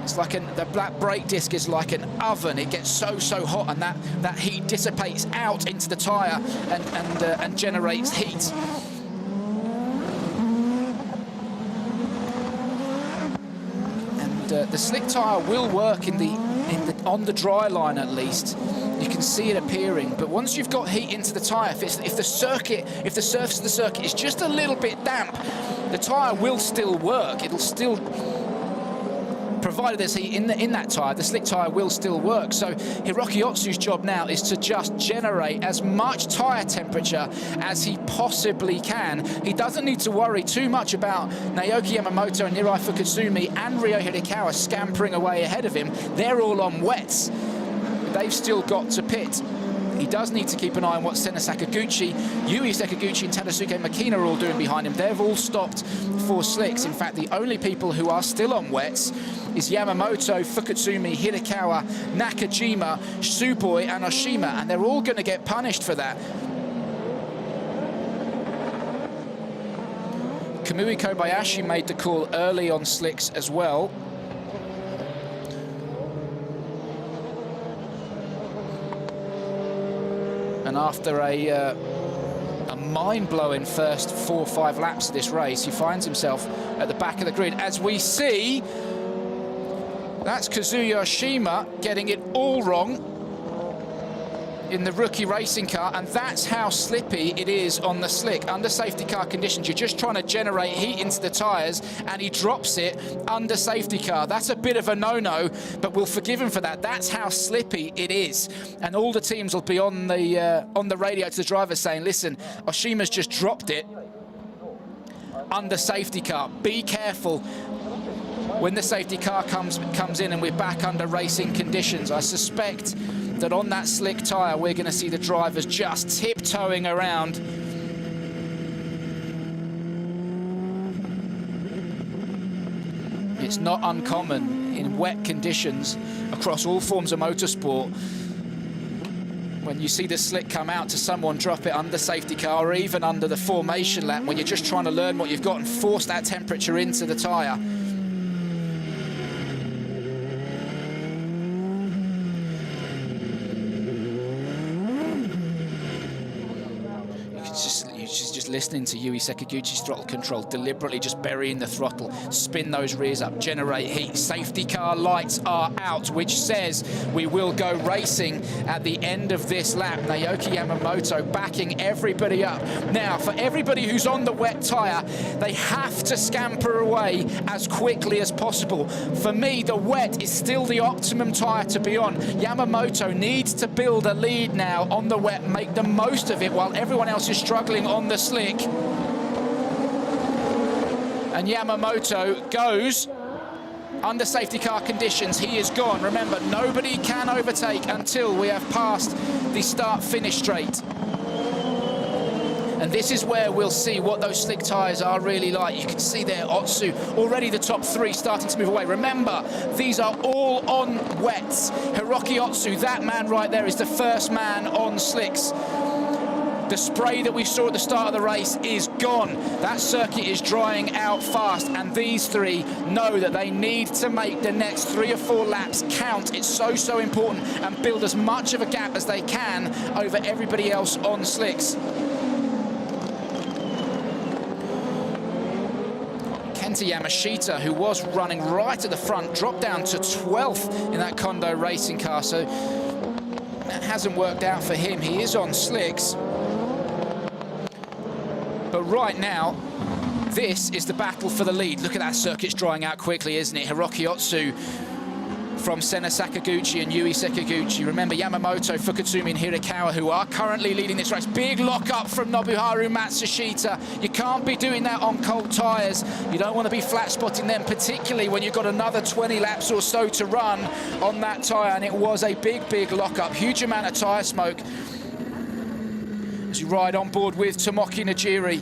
Speaker 3: it's like the black brake disc is like an oven. It gets so hot, and that heat dissipates out into the tyre and generates heat. The slick tyre will work on the dry line at least. You can see it appearing, but once you've got heat into the tyre, if the surface of the circuit is just a little bit damp, the tyre will still work. It'll still, provided there's heat in that tyre, the slick tyre will still work. So Hiroki Otsu's job now is to just generate as much tyre temperature as he possibly can. He doesn't need to worry too much about Naoki Yamamoto and Nirai Fukutsumi and Ryo Hirakawa scampering away ahead of him. They're all on wets. They've still got to pit. He does need to keep an eye on what Sena Sakaguchi, Yui Sakaguchi and Tadasuke Makina are all doing behind him. They've all stopped for slicks. In fact, the only people who are still on wets is Yamamoto, Fukutsumi, Hirakawa, Nakajima, Tsuboi and Oshima, and they're all going to get punished for that. Kamui Kobayashi made the call early on slicks as well. And after a mind-blowing first 4 or 5 laps of this race, he finds himself at the back of the grid. As we see, that's Kazuya Oshima getting it all wrong in the rookie racing car, and that's how slippy it is on the slick. Under safety car conditions, you're just trying to generate heat into the tyres, and he drops it under safety car. That's a bit of a no-no, but we'll forgive him for that. That's how slippy it is. And all the teams will be on the radio to the drivers saying, listen, Oshima's just dropped it under safety car. Be careful when the safety car comes in and we're back under racing conditions. I suspect that on that slick tyre, we're going to see the drivers just tiptoeing around. It's not uncommon in wet conditions across all forms of motorsport when you see the slick come out to someone drop it under safety car or even under the formation lap, when you're just trying to learn what you've got and force that temperature into the tyre. Just listening to Yui Sakaguchi's throttle control, deliberately just burying the throttle, spin those rears up, generate heat. Safety car lights are out, which says we will go racing at the end of this lap. Naoki Yamamoto backing everybody up. Now, for everybody who's on the wet tyre, they have to scamper away as quickly as possible. For me, the wet is still the optimum tyre to be on. Yamamoto needs to build a lead now on the wet, make the most of it while everyone else is struggling on the slick. And Yamamoto goes under safety car conditions. He is gone. Remember, nobody can overtake until we have passed the start-finish straight. And this is where we'll see what those slick tyres are really like. You can see there, Otsu, already the top three starting to move away. Remember, these are all on wets. Hiroki Otsu, that man right there, is the first man on slicks. The spray that we saw at the start of the race is gone. That circuit is drying out fast, and these three know that they need to make the next 3 or 4 laps count. It's so important, and build as much of a gap as they can over everybody else on slicks. Kenta Yamashita, who was running right at the front, dropped down to 12th in that Kondo racing car, so that hasn't worked out for him. He is on slicks. But right now, this is the battle for the lead. Look at that, circuit's drying out quickly, isn't it? Hiroki Otsu from Sena Sakaguchi and Yui Sakaguchi. Remember, Yamamoto, Fukutsumi and Hirakawa, who are currently leading this race. Big lock-up from Nobuharu Matsushita. You can't be doing that on cold tyres. You don't want to be flat-spotting them, particularly when you've got another 20 laps or so to run on that tyre. And it was a big lock-up. Huge amount of tyre smoke. As you ride on board with Tomoki Najiri,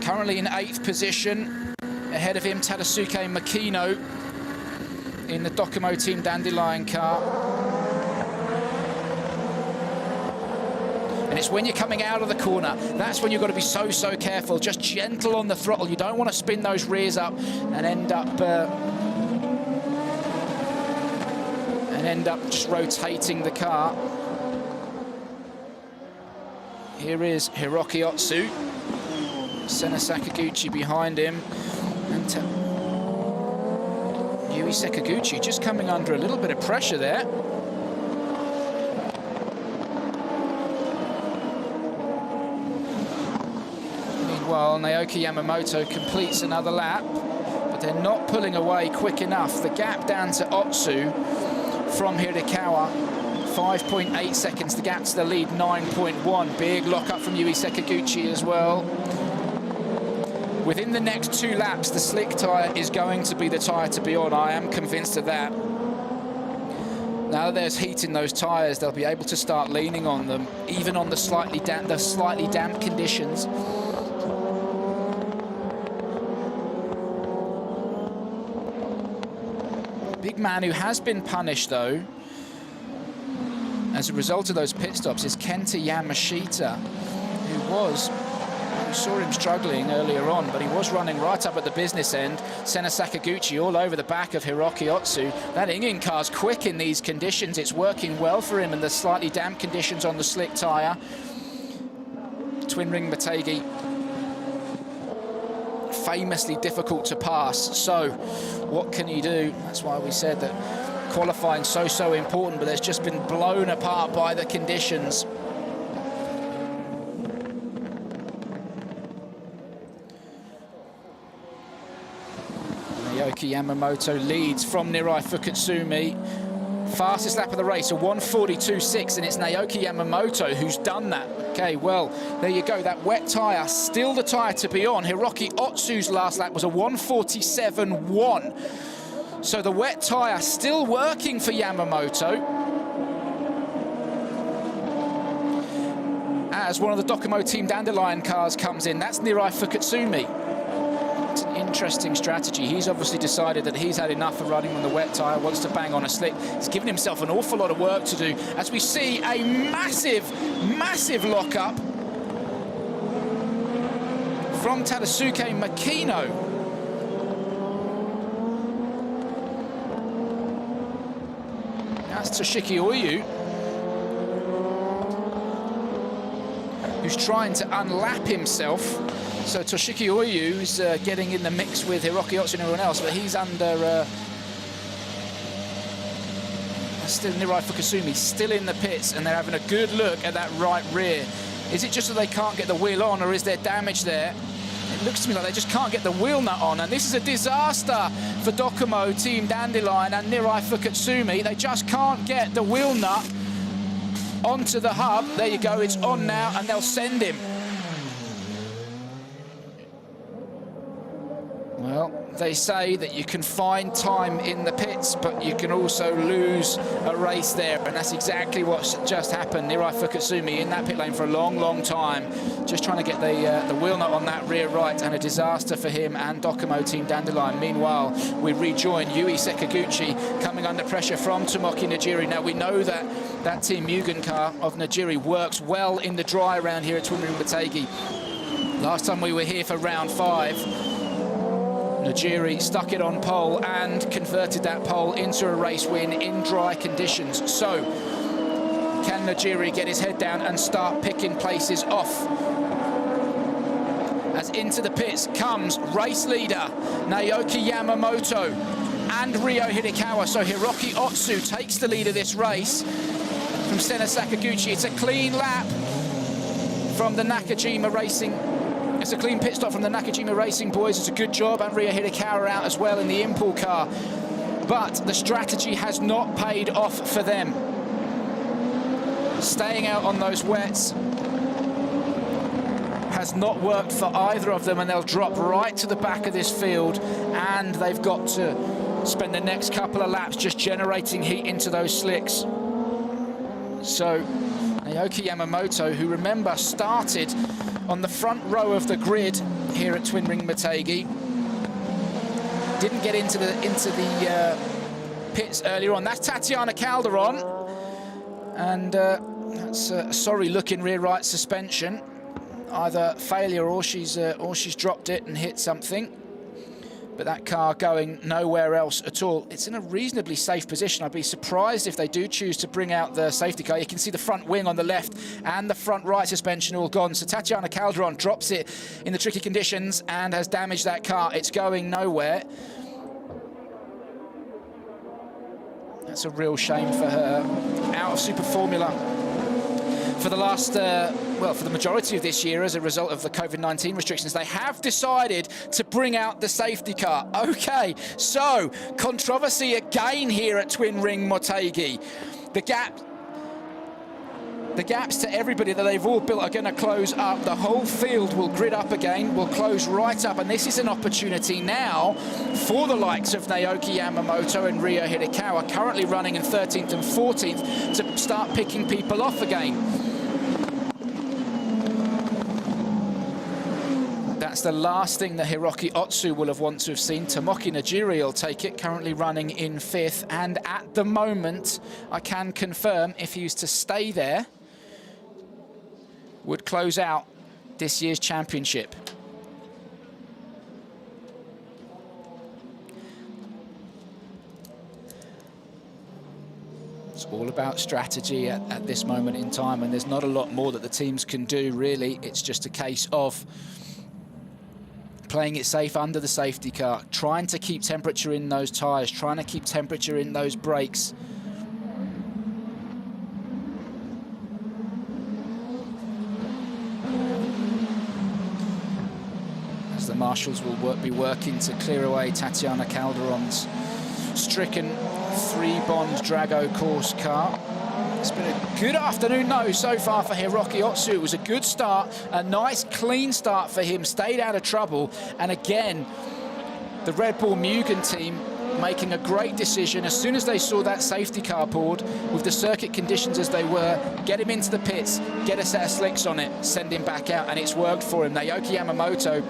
Speaker 3: currently in 8th position. Ahead of him, Tadasuke Makino in the Docomo Team Dandelion car. And it's when you're coming out of the corner, that's when you've got to be so careful. Just gentle on the throttle. You don't want to spin those rears up and end up just rotating the car. Here is Hiroki Otsu, Sena Sakaguchi behind him, and Yui Sakaguchi just coming under a little bit of pressure there. Meanwhile, Naoki Yamamoto completes another lap, but they're not pulling away quick enough. The gap down to Otsu from Hirakawa, 5.8 seconds. The gap to the lead, 9.1. Big lock-up from Yui Sakaguchi as well. Within the next 2 laps, the slick tyre is going to be the tyre to be on. I am convinced of that. Now that there's heat in those tyres, they'll be able to start leaning on them, even on the slightly damp conditions. Big man who has been punished, though, as a result of those pit stops, is Kenta Yamashita, who we saw him struggling earlier on, but he was running right up at the business end. Sena Sakaguchi all over the back of Hiroki Otsu. That Ingen car's quick in these conditions. It's working well for him in the slightly damp conditions on the slick tyre. Twin Ring Motegi, famously difficult to pass. So what can he do? That's why we said that qualifying so important, but it's just been blown apart by the conditions. Naoki Yamamoto leads from Nirai Fukutsumi. Fastest lap of the race, a 1:42.6, and it's Naoki Yamamoto who's done that. Okay, well, there you go. That wet tyre, still the tyre to be on. Hiroki Otsu's last lap was a 1:47.1. So the wet tyre still working for Yamamoto. As one of the Docomo Team Dandelion cars comes in, that's Nirai Fukutsumi. It's an interesting strategy. He's obviously decided that he's had enough of running on the wet tyre, wants to bang on a slick. He's given himself an awful lot of work to do, as we see a massive lock-up from Tadasuke Makino. That's Toshiki Oyu, who's trying to unlap himself. So Toshiki Oyu is getting in the mix with Hiroki Otsu and everyone else, but he's under... still Nirai Fukutsumi, still in the pits, and they're having a good look at that right rear. Is it just that they can't get the wheel on, or is there damage there? It looks to me like they just can't get the wheel nut on, and this is a disaster for Docomo Team Dandelion and Nirai Fukutsumi. They just can't get the wheel nut onto the hub. There you go, it's on now, and they'll send him. Well, they say that you can find time in the pits, but you can also lose a race there, and that's exactly what's just happened. Nirai Fukatsumi in that pit lane for a long, long time, just trying to get the wheel nut on that rear right, and a disaster for him and Docomo Team Dandelion. Meanwhile, we rejoin Yui Sekaguchi coming under pressure from Tomoki Najiri. Now, we know that Team Mugen car of Najiri works well in the dry around here at Twin Ring Motegi. Last time we were here for round 5, Najiri stuck it on pole and converted that pole into a race win in dry conditions. So, can Najiri get his head down and start picking places off? As into the pits comes race leader Naoki Yamamoto and Ryo Hidekawa. So Hiroki Otsu takes the lead of this race from Sena Sakaguchi. It's a clean lap from the Nakajima Racing. It's a clean pit stop from the Nakajima Racing boys. It's a good job, and Ryo Hidekawa out as well in the Impul car. But the strategy has not paid off for them. Staying out on those wets has not worked for either of them, and they'll drop right to the back of this field, and they've got to spend the next couple of laps just generating heat into those slicks. So Naoki Yamamoto, who remember started on the front row of the grid here at Twin Ring Motegi, didn't get into the pits earlier on. That's Tatiana Calderon, and that's a sorry-looking rear right suspension. Either failure or she's dropped it and hit something. But that car going nowhere else at all. It's in a reasonably safe position. I'd be surprised if they do choose to bring out the safety car. You can see the front wing on the left and the front right suspension all gone. So Tatiana Calderon drops it in the tricky conditions and has damaged that car. It's going nowhere. That's a real shame for her. Out of Super Formula for the last, well, for the majority of this year as a result of the COVID-19 restrictions. They have decided to bring out the safety car. Okay, so controversy again here at Twin Ring Motegi. The gaps to everybody that they've all built are going to close up. The whole field will grid up again, will close right up, and this is an opportunity now for the likes of Naoki Yamamoto and Ryo Hidekawa, currently running in 13th and 14th, to start picking people off again. That's the last thing that Hiroki Otsu will have wanted to have seen. Tomoki Najiri will take it, currently running in 5th, and at the moment, I can confirm, if he was to stay there, would close out this year's championship. It's all about strategy at this moment in time, and there's not a lot more that the teams can do, really. It's just a case of playing it safe under the safety car, trying to keep temperature in those tyres, trying to keep temperature in those brakes. As the marshals will be working to clear away Tatiana Calderon's stricken 3-bond Drago course car. It's been a good afternoon, though, so far for Hiroki Otsu. It was a good start, a nice, clean start for him, stayed out of trouble. And again, the Red Bull Mugen team making a great decision. As soon as they saw that safety car board, with the circuit conditions as they were, get him into the pits, get a set of slicks on it, send him back out, and it's worked for him. Naoki Yamamoto,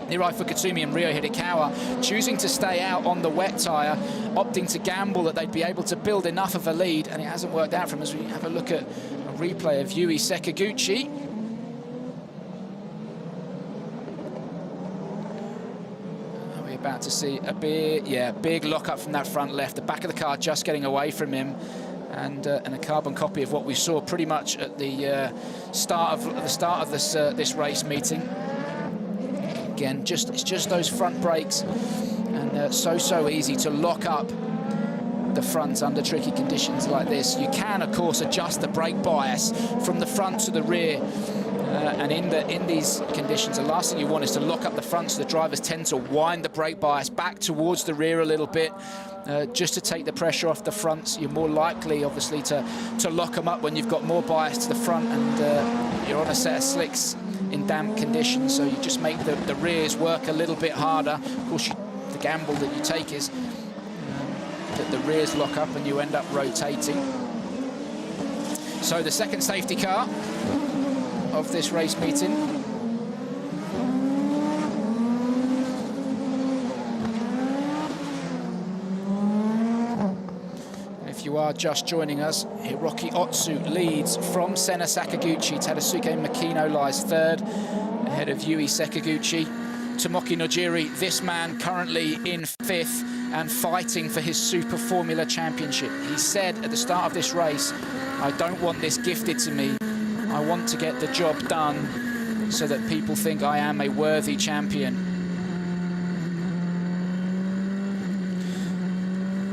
Speaker 3: Nirai Fukatsumi and Ryo Hidekawa choosing to stay out on the wet tyre, opting to gamble that they'd be able to build enough of a lead, and it hasn't worked out for them. As we have a look at a replay of Yui Sekaguchi. Are we about to see a big lock-up from that front left? The back of the car just getting away from him, and a carbon copy of what we saw pretty much at the start of this race meeting. Again, it's just those front brakes, and so easy to lock up the front under tricky conditions like this. You can, of course, adjust the brake bias from the front to the rear, and in these conditions, the last thing you want is to lock up the front, so the drivers tend to wind the brake bias back towards the rear a little bit, just to take the pressure off the fronts. You're more likely, obviously, to lock them up when you've got more bias to the front, and you're on a set of slicks in damp conditions, so you just make the rears work a little bit harder. Of course, the gamble that you take is that the rears lock up and you end up rotating. So the second safety car of this race meeting. If you are just joining us, Hiroki Otsu leads from Senna Sakaguchi. Tadasuke Makino lies third, ahead of Yui Sekiguchi. Tomoki Nojiri, this man currently in fifth and fighting for his Super Formula Championship. He said at the start of this race, I don't want this gifted to me. I want to get the job done so that people think I am a worthy champion.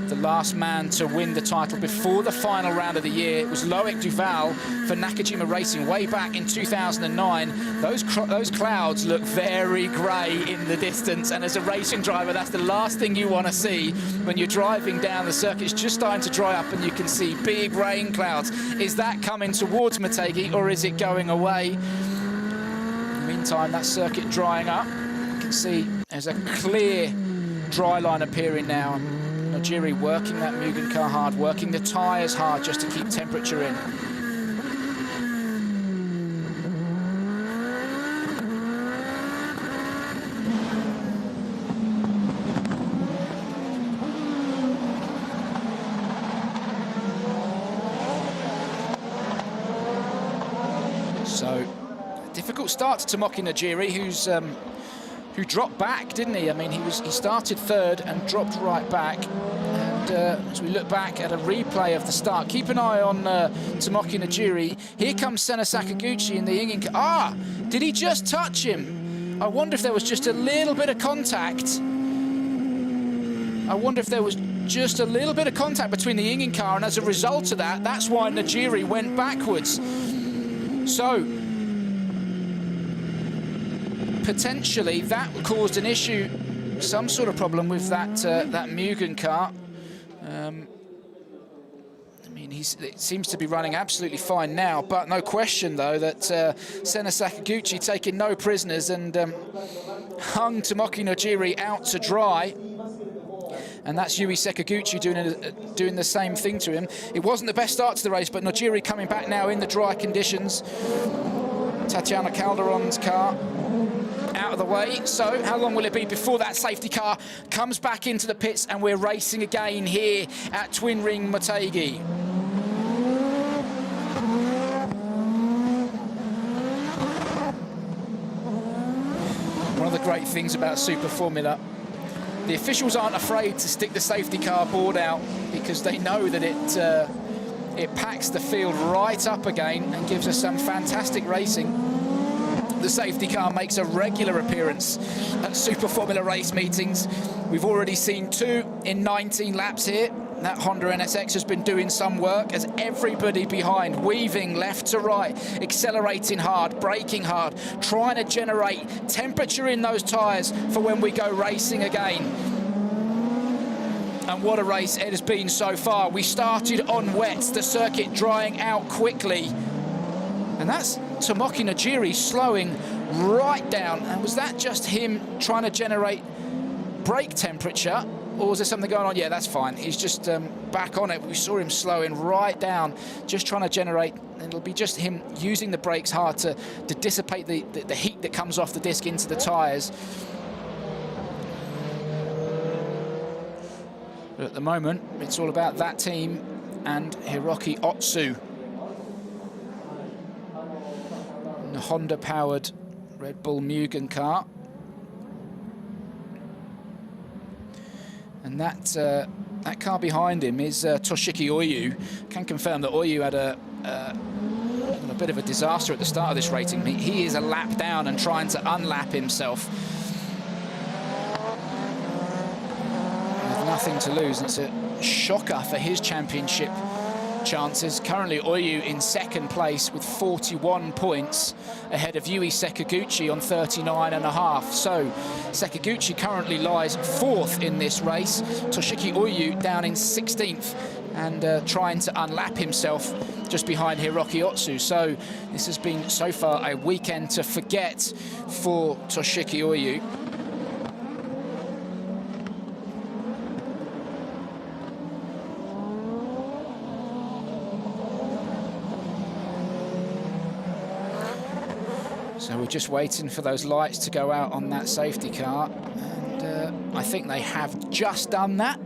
Speaker 3: The last man to win the title before the final round of the year was Loic Duval for Nakajima Racing way back in 2009. Those clouds look very grey in the distance, and as a racing driver, that's the last thing you want to see when you're driving down the circuit. It's just starting to dry up and you can see big rain clouds. Is that coming towards Motegi or is it going away? In the meantime, that circuit drying up. You can see there's a clear dry line appearing now. Nojiri working that Mugen car hard, working the tyres hard just to keep temperature in. So, difficult start to Tomoki Nojiri, who dropped back, didn't he? I mean, he started third and dropped right back. And as we look back at a replay of the start, keep an eye on Tomoki Nojiri. Here comes Senna Sakaguchi in the Ingen car. Ah, did he just touch him? I wonder if there was just a little bit of contact. I wonder if there was just a little bit of contact between the Ingen car, and as a result of that, that's why Nojiri went backwards. So, potentially that caused an issue, some sort of problem with that that Mugen car. I mean, it seems to be running absolutely fine now, but no question though that Senna Sakaguchi taking no prisoners and hung Tomoki Nojiri out to dry. And that's Yui Sekiguchi doing the same thing to him. It wasn't the best start to the race, but Nojiri coming back now in the dry conditions. Tatiana Calderon's car out of the way. So how long will it be before that safety car comes back into the pits and we're racing again here at Twin Ring Motegi? One of the great things about Super Formula, the officials aren't afraid to stick the safety car board out because they know that it packs the field right up again and gives us some fantastic racing. The safety car makes a regular appearance at Super Formula race meetings. We've already seen 2 in 19 laps here. That Honda NSX has been doing some work as everybody behind, weaving left to right, accelerating hard, braking hard, trying to generate temperature in those tyres for when we go racing again. And what a race it has been so far. We started on wets, the circuit drying out quickly. And that's Tomoki Nojiri slowing right down. And was that just him trying to generate brake temperature? Or was there something going on? Yeah, that's fine. He's just back on it. We saw him slowing right down, just trying to generate. And it'll be just him using the brakes hard to dissipate the heat that comes off the disc into the tyres. But at the moment, it's all about that team and Hiroki Otsu. The Honda-powered Red Bull Mugen car. And that car behind him is Toshiki Oyu. Can confirm that Oyu had a bit of a disaster at the start of this racing. He is a lap down and trying to unlap himself. With nothing to lose. It's a shocker for his championship chances. Currently Oyu in second place with 41 points ahead of Yui Sekiguchi on 39.5. So Sekiguchi currently lies 4th in this race. Toshiki Oyu down in 16th and trying to unlap himself just behind Hiroki Otsu. So this has been so far a weekend to forget for Toshiki Oyu. So we're just waiting for those lights to go out on that safety car, and I think they have just done that.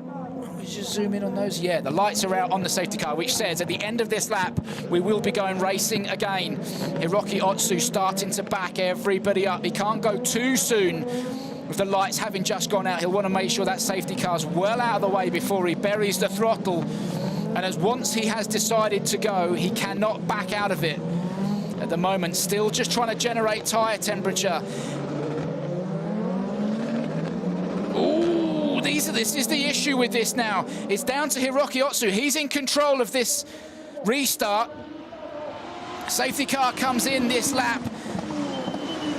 Speaker 3: We just zoom in on those. Yeah, the lights are out on the safety car, which says at the end of this lap we will be going racing again. Hiroki Otsu starting to back everybody up. He can't go too soon with the lights having just gone out. He'll want to make sure that safety car's well out of the way before he buries the throttle. And as once he has decided to go, he cannot back out of it. At the moment, still just trying to generate tyre temperature. Ooh, this is the issue with this now. It's down to Hiroki Otsu. He's in control of this restart. Safety car comes in this lap.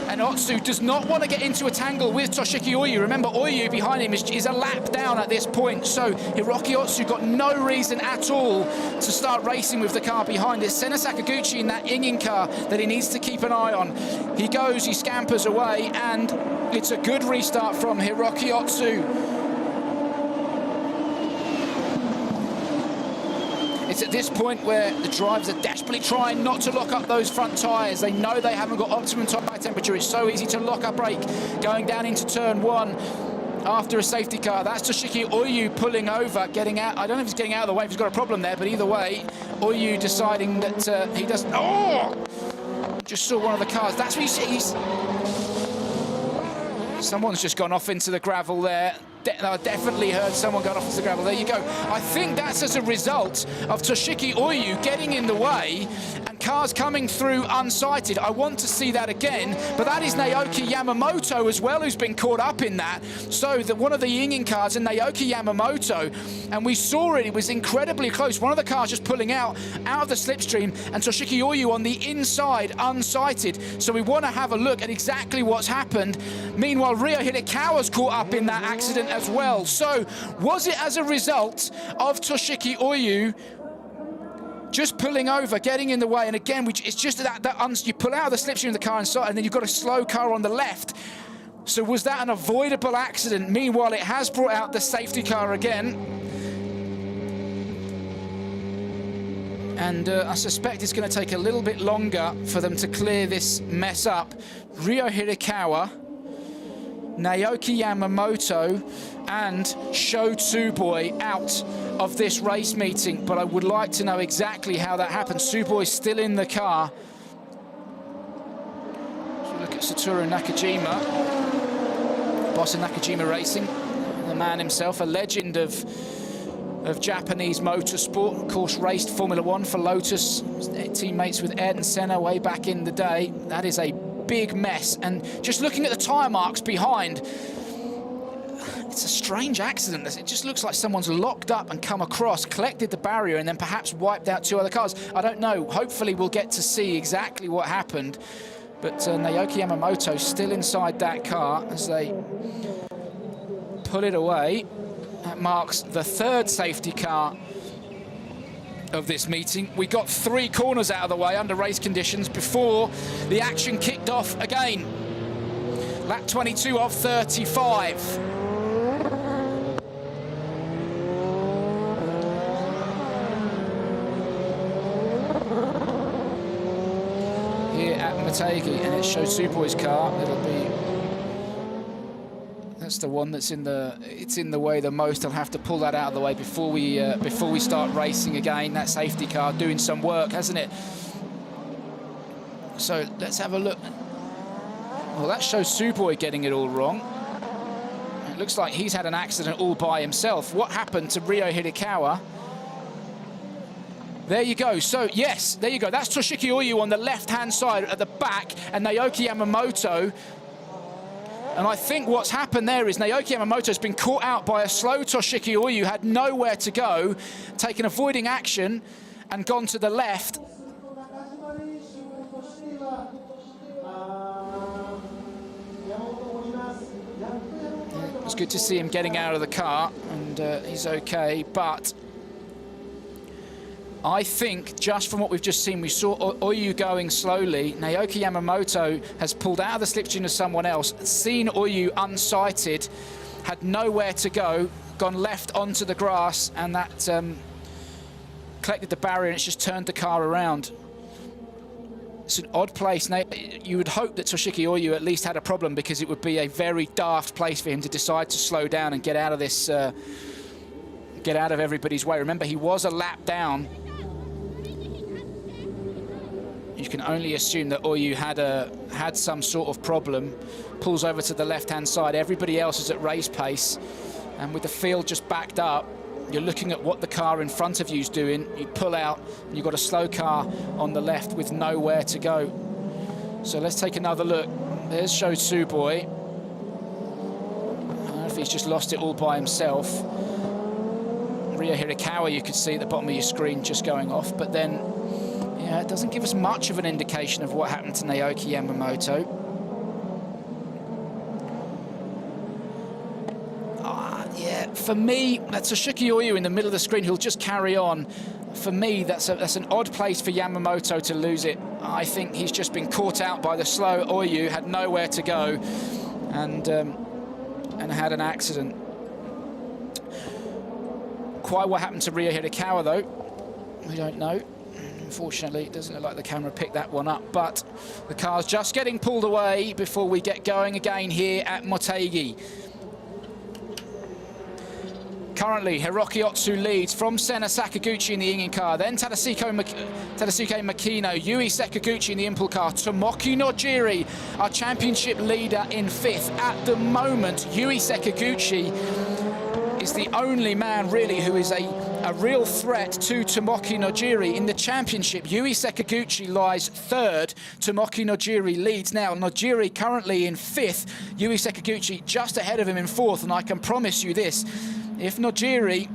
Speaker 3: And Otsu does not want to get into a tangle with Toshiki Oyu. Remember, Oyu behind him is a lap down at this point. So Hiroki Otsu got no reason at all to start racing with the car behind. It's Senna Sakaguchi in that Ingin car that he needs to keep an eye on. He goes, he scampers away, and it's a good restart from Hiroki Otsu. It's at this point where the drivers are desperately trying not to lock up those front tyres. They know they haven't got optimum tyre temperature. It's so easy to lock up brake going down into turn one after a safety car. That's Toshiki Oyu pulling over, getting out. I don't know if he's getting out of the way, if he's got a problem there, but either way, Oyu deciding that he doesn't. Oh! Just saw one of the cars. That's what he sees. Someone's just gone off into the gravel there. I definitely heard someone go off into the gravel. There you go. I think that's as a result of Toshiki Oyu getting in the way and cars coming through unsighted. I want to see that again, but that is Naoki Yamamoto as well who's been caught up in that. So one of the Ingin cars and Naoki Yamamoto, and we saw it was incredibly close. One of the cars just pulling out of the slipstream, and Toshiki Oyu on the inside unsighted. So we want to have a look at exactly what's happened. Meanwhile, Ryo Hirakawa's caught up in that accident as well. So was it as a result of Toshiki Oyu just pulling over, getting in the way? And again, it's just that you pull out of the slipstream of the car inside, and then you've got a slow car on the left. So was that an avoidable accident? Meanwhile, it has brought out the safety car again. And I suspect it's going to take a little bit longer for them to clear this mess up. Ryo Hirakawa, Naoki Yamamoto and Sho Tsuboi out of this race meeting, but I would like to know exactly how that happened. Tsuboi's still in the car. So look at Satoru Nakajima, boss of Nakajima Racing, the man himself, a legend of Japanese motorsport. Of course, raced Formula One for Lotus, teammates with Ayrton Senna way back in the day. That is a big mess, and just looking at the tyre marks behind, it's a strange accident. It just looks like someone's locked up and come across, collected the barrier, and then perhaps wiped out two other cars. I don't know. Hopefully we'll get to see exactly what happened, but Naoki Yamamoto still inside that car as they pull it away. That marks the third safety car of this meeting. We got 3 corners out of the way under race conditions before the action kicked off again. Lap 22 of 35. Here at Motegi, and it shows Tsuboi's car. It'll be, that's the one that's in the way the most. I'll have to pull that out of the way before we start racing again. That safety car doing some work, hasn't it? So let's have a look. Well, that shows Tsuboi getting it all wrong. It looks like he's had an accident all by himself. What happened to Ryo Hirakawa? There you go. So, yes, there you go. That's Toshiki Oyu on the left-hand side at the back, and Naoki Yamamoto. And I think what's happened there is Naoki Yamamoto's been caught out by a slow Toshiki Oyu, had nowhere to go, taken avoiding action, and gone to the left. It was good to see him getting out of the car, and he's okay, but I think just from what we've just seen, we saw Oyu going slowly. Naoki Yamamoto has pulled out of the slipstream of someone else, seen Oyu unsighted, had nowhere to go, gone left onto the grass, and that collected the barrier, and it's just turned the car around. It's an odd place. Now, you would hope that Toshiki Oyu at least had a problem, because it would be a very daft place for him to decide to slow down and get out of this, get out of everybody's way. Remember, he was a lap down. You can only assume that Oyu had some sort of problem. Pulls over to the left-hand side. Everybody else is at race pace, and with the field just backed up, you're looking at what the car in front of you is doing. You pull out, and you've got a slow car on the left with nowhere to go. So let's take another look. There's Sho Tsuboi. I don't know if he's just lost it all by himself. Ryo Hirakawa, you could see at the bottom of your screen just going off, but then, yeah, it doesn't give us much of an indication of what happened to Naoki Yamamoto. Yeah, for me, that's Toshiki Oyu in the middle of the screen who'll just carry on. For me, that's an odd place for Yamamoto to lose it. I think he's just been caught out by the slow Oyu, had nowhere to go, and had an accident. Quite what happened to Ryo Hirakawa, though, we don't know. Unfortunately, it doesn't look like the camera picked that one up, but the car's just getting pulled away before we get going again here at Motegi. Currently, Hiroki Otsu leads from Senna Sakaguchi in the Ingen car, then Tadasuke Makino, Yui Sakaguchi in the Impel car, Tomoki Nojiri, our championship leader, in 5th. At the moment, Yui Sakaguchi is the only man, really, who is a real threat to Tomoki Nojiri in the championship. Yui Sakaguchi lies 3rd, Tomoki Nojiri leads now. Nojiri currently in 5th, Yui Sakaguchi just ahead of him in 4th, and I can promise you this, if Nojiri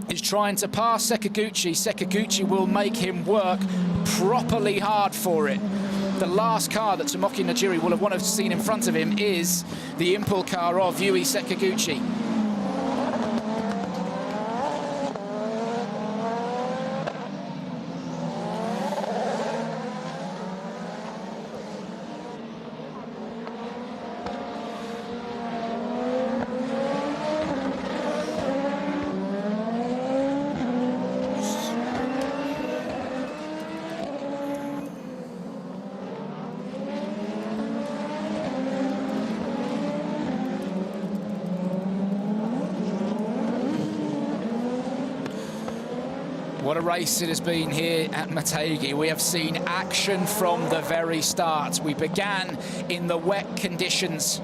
Speaker 3: is trying to pass Sakaguchi, Sakaguchi will make him work properly hard for it. The last car that Tomoki Nojiri will have wanted to see in front of him is the Impel car of Yui Sakaguchi. What a race it has been here at Motegi. We have seen action from the very start. We began in the wet conditions.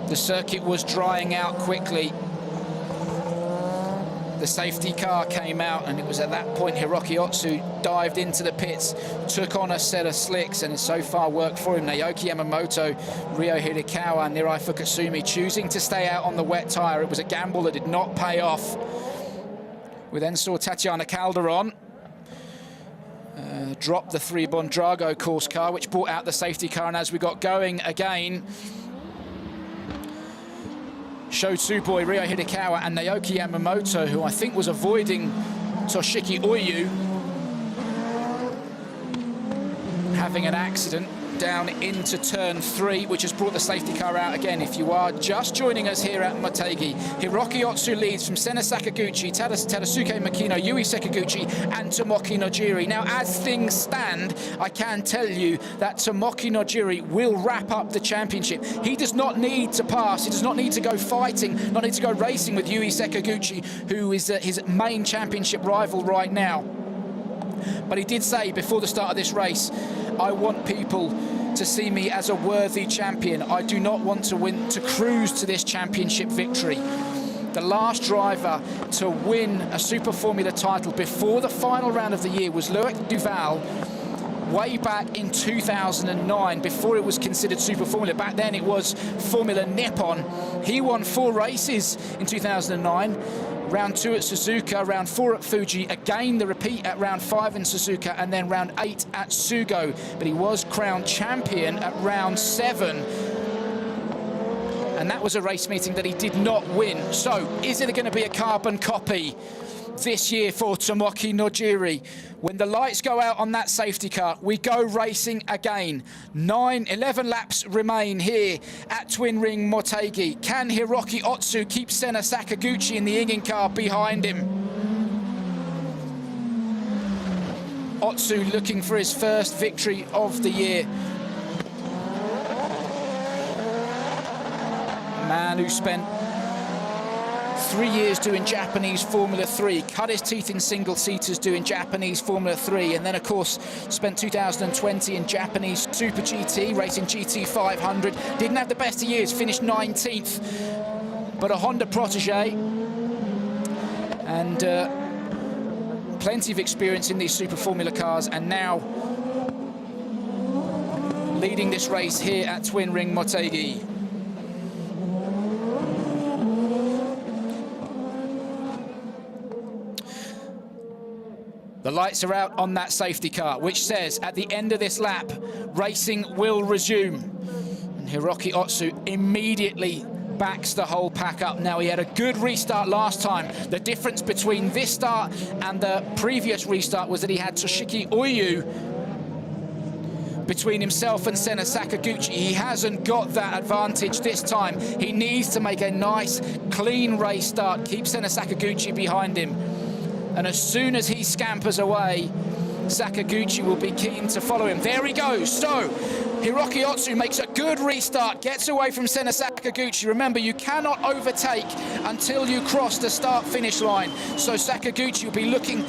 Speaker 3: The circuit was drying out quickly. The safety car came out, and it was at that point Hiroki Otsu dived into the pits, took on a set of slicks, and it's so far worked for him. Naoki Yamamoto, Ryo Hirakawa, and Nirai Fukasumi choosing to stay out on the wet tyre. It was a gamble that did not pay off. We then saw Tatiana Calderon drop the 3 Bondrago course car, which brought out the safety car, and as we got going again, Sho Tsuboi, Ryo Hirakawa, and Naoki Yamamoto, who I think was avoiding Toshiki Oyu, having an accident down into turn 3, which has brought the safety car out again. If you are just joining us here at Motegi, Hiroki Otsu leads from Senna Sakaguchi, Tadasuke Makino, Yui Sakaguchi, and Tomoki Nojiri. Now, as things stand, I can tell you that Tomoki Nojiri will wrap up the championship. He does not need to pass. He does not need to go fighting, not need to go racing with Yui Sakaguchi, who is his main championship rival right now. But he did say before the start of this race, I want people to see me as a worthy champion. I do not want to win, to cruise to this championship victory. The last driver to win a Superformula title before the final round of the year was Loic Duval, way back in 2009, before it was considered Superformula. Back then it was Formula Nippon. He won 4 races in 2009. Round 2 at Suzuka, round 4 at Fuji, again the repeat at round 5 in Suzuka, and then round 8 at Sugo. But he was crowned champion at round 7. And that was a race meeting that he did not win. So, is it going to be a carbon copy this year for Tomoki Nojiri? When the lights go out on that safety car, we go racing again. 11 laps remain here at Twin Ring Motegi. Can Hiroki Otsu keep Senna Sakaguchi in the Ingen car behind him? Otsu looking for his first victory of the year. A man who spent 3 years doing Japanese Formula 3, cut his teeth in single-seaters doing Japanese Formula 3, and then, of course, spent 2020 in Japanese Super GT, racing GT 500. Didn't have the best of years, finished 19th, but a Honda protege, and plenty of experience in these Super Formula cars, and now leading this race here at Twin Ring Motegi. The lights are out on that safety car, which says at the end of this lap, racing will resume. And Hiroki Otsu immediately backs the whole pack up. Now, he had a good restart last time. The difference between this start and the previous restart was that he had Toshiki Oyu between himself and Senna Sakaguchi. He hasn't got that advantage this time. He needs to make a nice, clean race start, keep Senna Sakaguchi behind him. And as soon as he scampers away, Sakaguchi will be keen to follow him. There he goes. So, Hiroki Otsu makes a good restart, gets away from Senna Sakaguchi. Remember, you cannot overtake until you cross the start-finish line. So Sakaguchi will be looking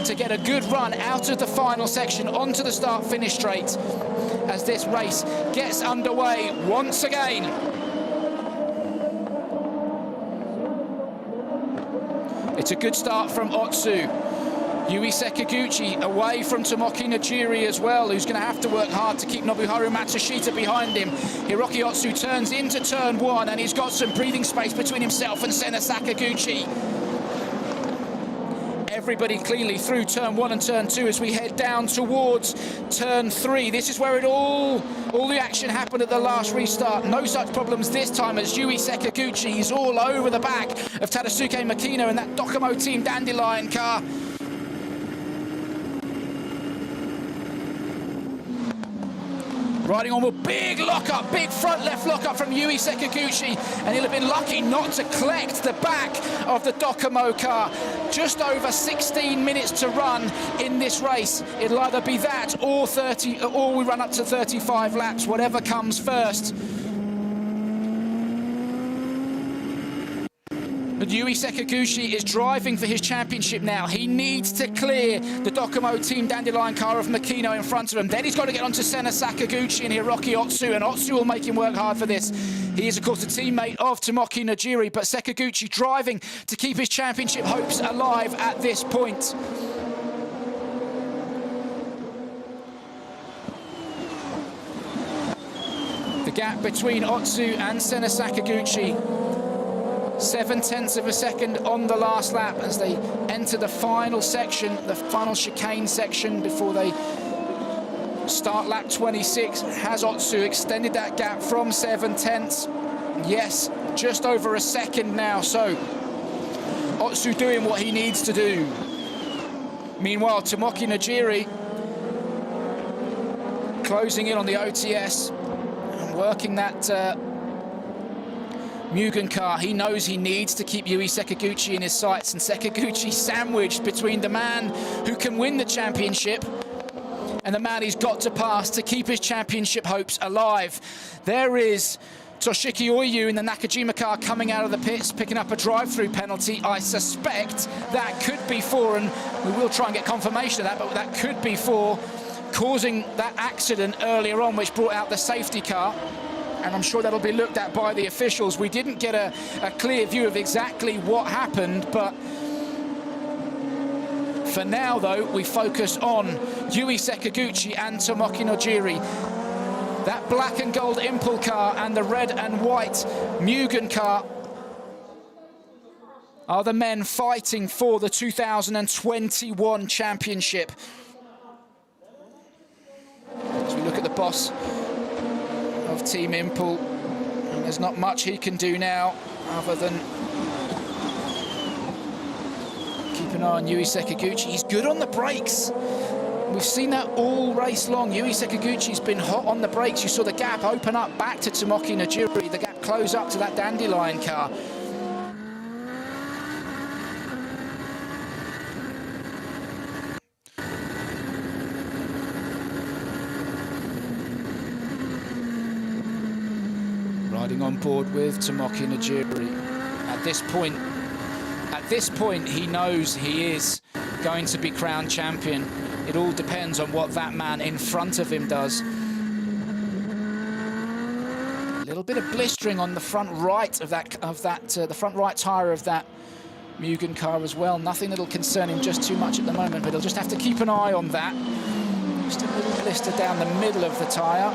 Speaker 3: to get a good run out of the final section onto the start-finish straight as this race gets underway once again. It's a good start from Otsu. Yui Sakaguchi away from Tomoki Najiri as well, who's going to have to work hard to keep Nobuharu Matsushita behind him. Hiroki Otsu turns into turn one, and he's got some breathing space between himself and Senna Sakaguchi. Everybody cleanly through turn one and turn two as we head down towards turn three. This is where all the action happened at the last restart. No such problems this time as Yui Sakaguchi is all over the back of Tadasuke Makino in that Docomo Team Dandelion car. Riding on with big lockup, big front left lockup from Yui Sakaguchi, and he'll have been lucky not to collect the back of the Docomo car. Just over 16 minutes to run in this race. It'll either be that or we run up to 35 laps, whatever comes first. But Yui Sakaguchi is driving for his championship now. He needs to clear the Docomo Team Dandelion car of Makino in front of him. Then he's got to get onto Senna Sakaguchi and Hiroki Otsu, and Otsu will make him work hard for this. He is, of course, a teammate of Tomoki Najiri, but Sakaguchi driving to keep his championship hopes alive at this point. The gap between Otsu and Senna Sakaguchi, 0.7 of a second on the last lap as they enter the final section, the final chicane section before they start lap 26. Has Otsu extended that gap from 0.7? Yes, just over a second now. So Otsu doing what he needs to do. Meanwhile, Tomoki Najiri closing in on the OTS and working that Mugen car. He knows he needs to keep Yui Sakaguchi in his sights, and Sakaguchi sandwiched between the man who can win the championship and the man he's got to pass to keep his championship hopes alive. There is Toshiki Oyu in the Nakajima car coming out of the pits, picking up a drive-through penalty. I suspect that could be for, and we will try and get confirmation of that, but that could be for causing that accident earlier on, which brought out the safety car. And I'm sure that'll be looked at by the officials. We didn't get a clear view of exactly what happened, but for now, though, we focus on Yui Sakaguchi and Tomoki Najiri. That black and gold Impel car and the red and white Mugen car are the men fighting for the 2021 championship. As we look at the boss of Team Impel, there's not much he can do now other than keep an eye on Yui Sakaguchi. He's good on the brakes. We've seen that all race long. Yui Sakaguchi's been hot on the brakes. You saw the gap open up back to Tomoki Najiri, the gap close up to that Dandelion car. coming on board with Tomoki Najiri. At this point, he knows he is going to be crowned champion. It all depends on what that man in front of him does. A little bit of blistering on the front right of the front right tyre of that Mugen car as well. Nothing that'll concern him just too much at the moment, but he'll just have to keep an eye on that. Just a little blister down the middle of the tyre.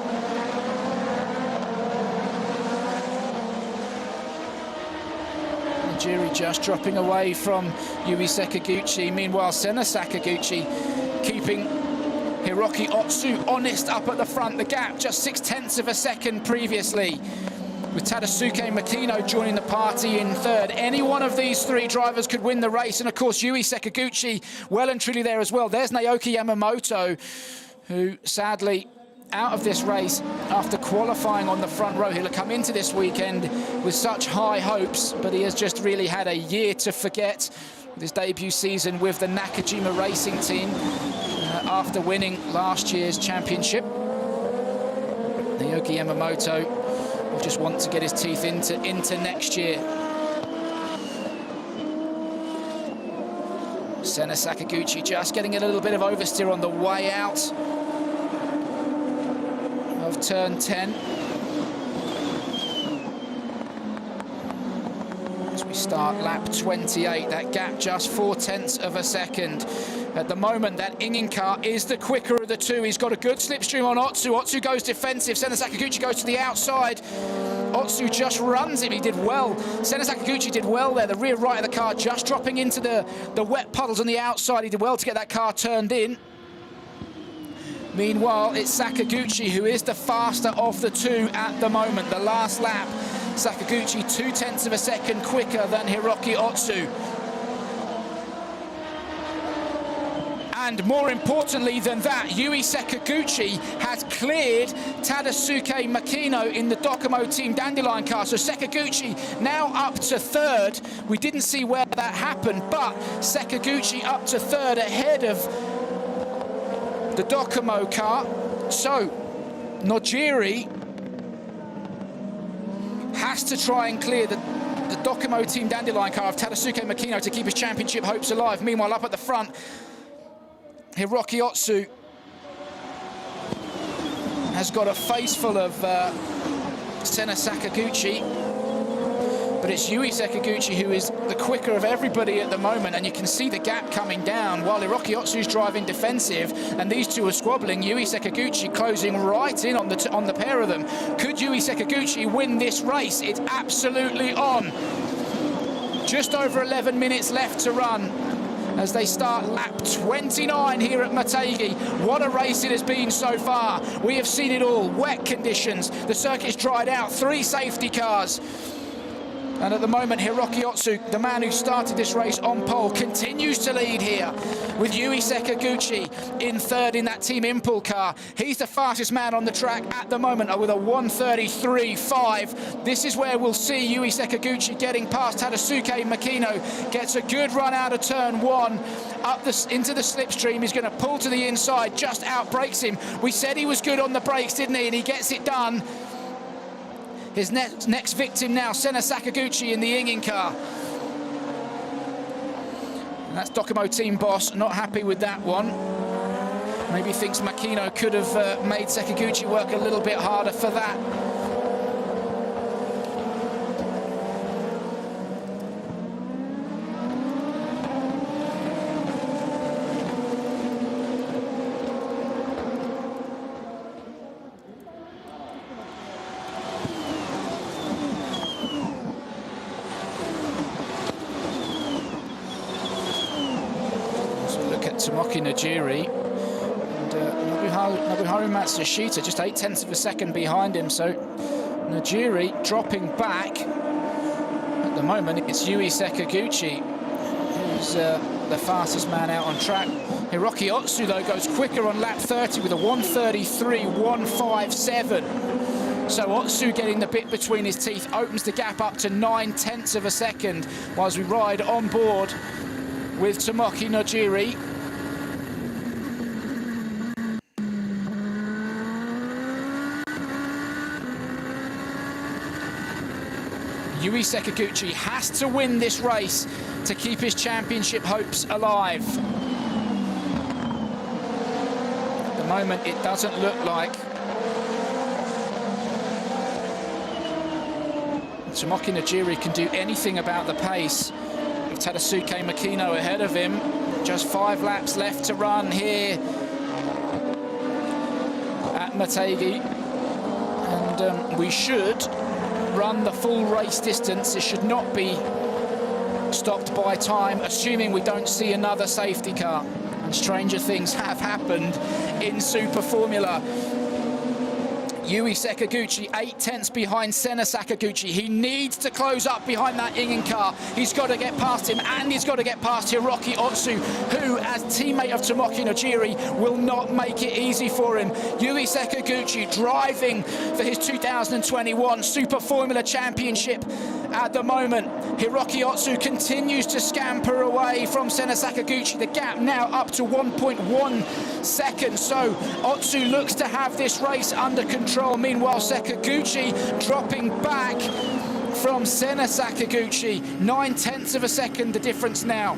Speaker 3: Najiri just dropping away from Yui Sakaguchi. Meanwhile, Senna Sakaguchi keeping Hiroki Otsu honest up at the front. The gap just 0.6 of a second previously, with Tadasuke Makino joining the party in third. Any one of these three drivers could win the race, and of course Yui Sakaguchi well and truly there as well. There's Naoki Yamamoto, who sadly out of this race after qualifying on the front row. He'll come into this weekend with such high hopes, but he has just really had a year to forget with his debut season with the Nakajima Racing team after winning last year's championship. Naoki Yamamoto will just want to get his teeth into next year. Senna Sakaguchi just getting a little bit of oversteer on the way out of turn 10. As we start lap 28, that gap just 0.4 of a second. At the moment, that Ingen car is the quicker of the two. He's got a good slipstream on Otsu. Otsu goes defensive. Senna Sakaguchi goes to the outside. Otsu just runs him. He did well. Senna Sakaguchi did well there. The rear right of the car just dropping into the wet puddles on the outside. He did well to get that car turned in. Meanwhile, it's Sakaguchi who is the faster of the two at the moment. The last lap, Sakaguchi 0.2 of a second quicker than Hiroki Otsu. And more importantly than that, Yui Sakaguchi has cleared Tadasuke Makino in the Docomo Team Dandelion car. So Sakaguchi now up to third. We didn't see where that happened, but Sakaguchi up to third ahead of the Docomo car. So Nojiri has to try and clear the Docomo Team Dandelion car of Tadasuke Makino to keep his championship hopes alive. Meanwhile, up at the front, Hiroki Otsu has got a face full of Senna Sakaguchi, but it's Yui Sakaguchi who is the quicker of everybody at the moment, and you can see the gap coming down while Hiroki Otsu's driving defensive, and these two are squabbling. Yui Sakaguchi closing right in on the pair of them. Could Yui Sakaguchi win this race? It's absolutely on. Just over 11 minutes left to run as they start lap 29 here at Motegi. What a race it has been so far. We have seen it all. Wet conditions, the circuit's dried out, 3 safety cars. And at the moment, Hiroki Otsu, the man who started this race on pole, continues to lead here with Yui Sakaguchi in third in that Team Impul car. He's the fastest man on the track at the moment with a 1:33.5. This is where we'll see Yui Sakaguchi getting past Tadasuke Makino. Gets a good run out of turn 1, into the slipstream. He's going to pull to the inside, just outbrakes him. We said he was good on the brakes, didn't he? And he gets it done. His next victim now, Senna Sakaguchi in the Ingen car. And that's Docomo team boss, not happy with that one. Maybe thinks Makino could have made Sakaguchi work a little bit harder for that. Tomoki Najiri and Nobuharu Matsushita just 0.8 of a second behind him. So Najiri dropping back. At the moment, it's Yui Sakaguchi who's the fastest man out on track. Hiroki Otsu, though, goes quicker on lap 30 with a 1:33.157. So Otsu getting the bit between his teeth opens the gap up to 0.9 of a second whilst we ride on board with Tomoki Najiri. Yui Sakaguchi has to win this race to keep his championship hopes alive. At the moment, it doesn't look like Tomoki Najiri can do anything about the pace. With Tadasuke Makino ahead of him. Just 5 laps left to run here at Motegi. And we should run the full race distance. It should not be stopped by time, assuming we don't see another safety car. And stranger things have happened in Super Formula. Yui Sakaguchi 8 tenths behind Senna Sakaguchi. He needs to close up behind that Ingen car. He's got to get past him, and he's got to get past Hiroki Otsu, who, as teammate of Tomoki Najiri, will not make it easy for him. Yui Sakaguchi driving for his 2021 Super Formula Championship at the moment. Hiroki Otsu continues to scamper away from Senna Sakaguchi. The gap now up to 1.1 seconds. So Otsu looks to have this race under control. Meanwhile, Sakaguchi dropping back from Senna Sakaguchi. 9 tenths of a second, the difference now.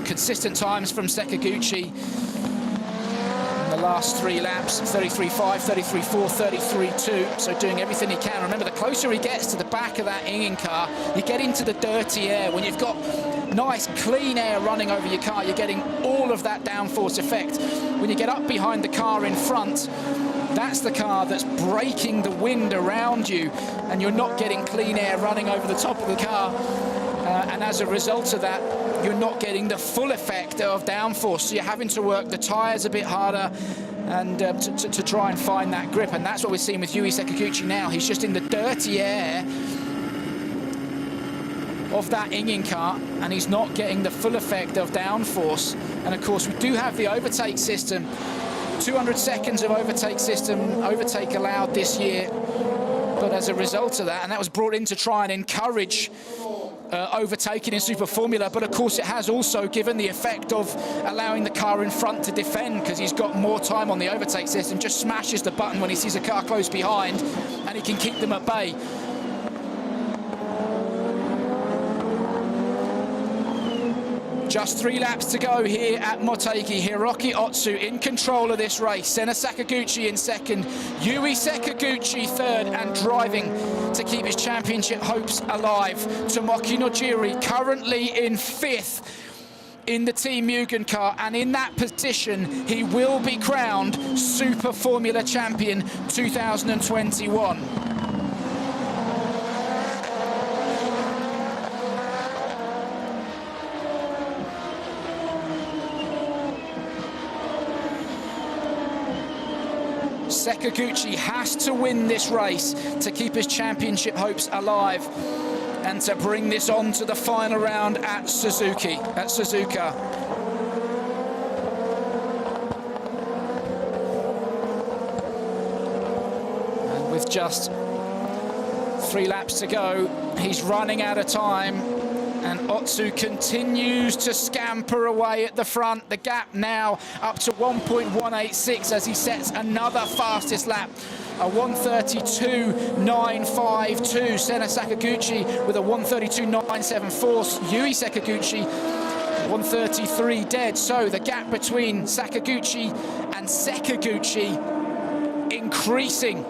Speaker 3: Consistent times from Sakaguchi. The last 3 laps, 33.5, 33.4, 33.2, so doing everything he can. Remember, the closer he gets to the back of that Ingen car, you get into the dirty air. When you've got nice, clean air running over your car, you're getting all of that downforce effect. When you get up behind the car in front, that's the car that's breaking the wind around you, and you're not getting clean air running over the top of the car. And as a result of that, you're not getting the full effect of downforce. So you're having to work the tyres a bit harder and to try and find that grip. And that's what we're seeing with Yui Sakaguchi now. He's just in the dirty air of that Ingen car, and he's not getting the full effect of downforce. And of course, we do have the overtake system. 200 seconds of overtake allowed this year. But as a result of that, and that was brought in to try and encourage overtaking in Super Formula, but of course it has also given the effect of allowing the car in front to defend, because he's got more time on the overtake system, just smashes the button when he sees a car close behind, and he can keep them at bay. Just 3 laps to go here at Motegi. Hiroki Otsu in control of this race. Senna Sakaguchi in second. Yui Sakaguchi third, and driving to keep his championship hopes alive. Tomoki Najiri currently in 5th in the Team Mugen car, and in that position he will be crowned Super Formula Champion 2021. Sakaguchi has to win this race to keep his championship hopes alive and to bring this on to the final round at Suzuka. And with just 3 laps to go, he's running out of time, and Otsu continues to scamper away at the front. The gap now up to 1.186 as he sets another fastest lap. A 1:32.952. Senna Sakaguchi with a 1:32.974. Yui Sakaguchi 1:33 dead. So the gap between Sakaguchi and Sakaguchi increasing.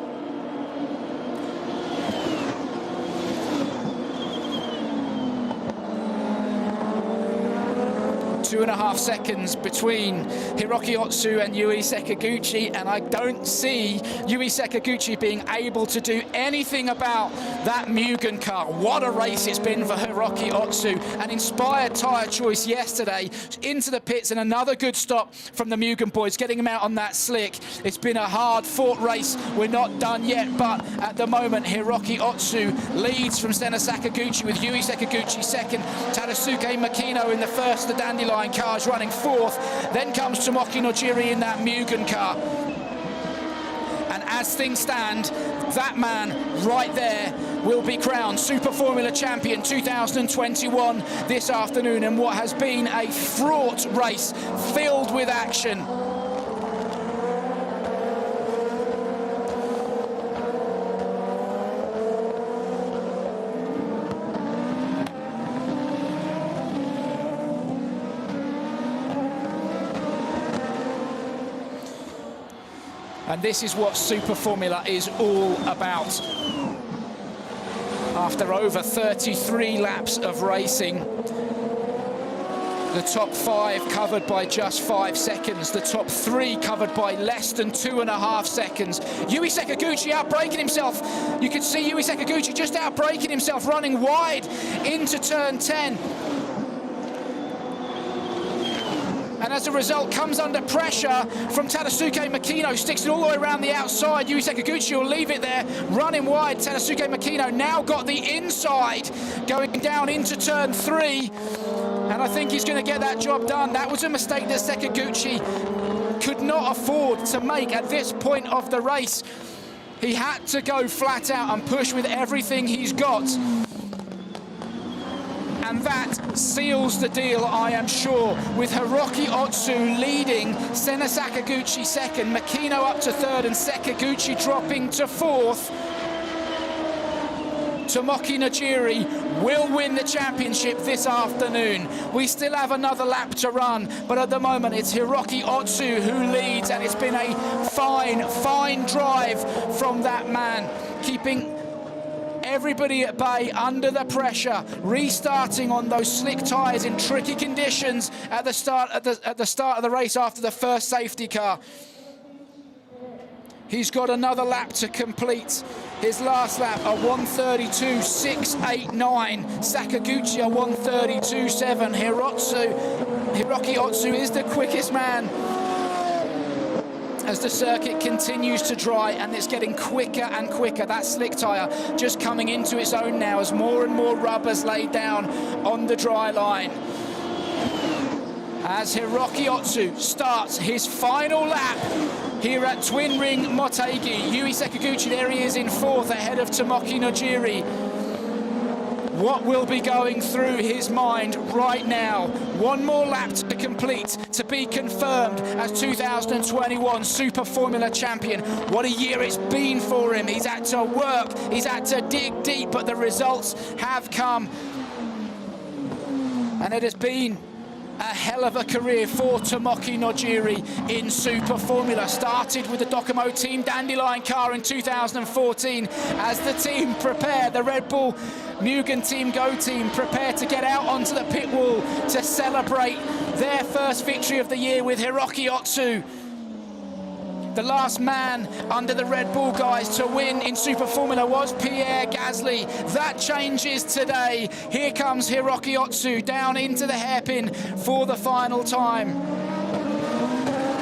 Speaker 3: 2.5 seconds between Hiroki Otsu and Yui Sakaguchi, and I don't see Yui Sakaguchi being able to do anything about that Mugen car. What a race it's been for Hiroki Otsu. An inspired tyre choice yesterday, into the pits, and another good stop from the Mugen boys, getting him out on that slick. It's been a hard-fought race. We're not done yet, but at the moment, Hiroki Otsu leads from Senna Sakaguchi, with Yui Sakaguchi second, Tadasuke Makino in the first, the Dandelion cars running 4th. Then comes Tomoki Najiri in that Mugen car. And as things stand, that man right there will be crowned Super Formula Champion 2021 this afternoon in what has been a fraught race filled with action. And this is what Super Formula is all about. After over 33 laps of racing, the top 5 covered by just 5 seconds, the top 3 covered by less than 2.5 seconds. Yui Sakaguchi outbraking himself. You can see Yui Sakaguchi just outbraking himself, running wide into turn 10. And as a result, comes under pressure from Tadasuke Makino, sticks it all the way around the outside. Yui Sakaguchi will leave it there, running wide. Tadasuke Makino now got the inside, going down into turn 3. And I think he's going to get that job done. That was a mistake that Sakaguchi could not afford to make at this point of the race. He had to go flat out and push with everything he's got. And that seals the deal, I am sure, with Hiroki Otsu leading, Sena Sakaguchi second, Makino up to third, and Sakaguchi dropping to fourth. Tomoki Najiri will win the championship this afternoon. We still have another lap to run, but at the moment it's Hiroki Otsu who leads, and it's been a fine drive from that man, keeping everybody at bay under the pressure, restarting on those slick tyres in tricky conditions at the start of the race after the first safety car. He's got another lap to complete. His last lap, a 1:32.689. Sakaguchi, a 1:32.7. Hiroki Otsu is the quickest man as the circuit continues to dry, and it's getting quicker and quicker. That slick tyre just coming into its own now as more and more rubber's laid down on the dry line. As Hiroki Otsu starts his final lap here at Twin Ring Motegi. Yui Sakaguchi, there he is in fourth, ahead of Tomoki Najiri. What will be going through his mind right now? One more lap to complete to be confirmed as 2021 Super Formula Champion. What a year it's been for him. He's had to work, he's had to dig deep, but the results have come. And it has been a hell of a career for Tomoki Najiri in Super Formula. Started with the Docomo Team Dandelion car in 2014 as the team prepare, the Red Bull Mugen Team Go team prepare to get out onto the pit wall to celebrate their first victory of the year with Hiroki Otsu. The last man under the Red Bull guys to win in Super Formula was Pierre Gasly. That changes today. Here comes Hiroki Otsu down into the hairpin for the final time.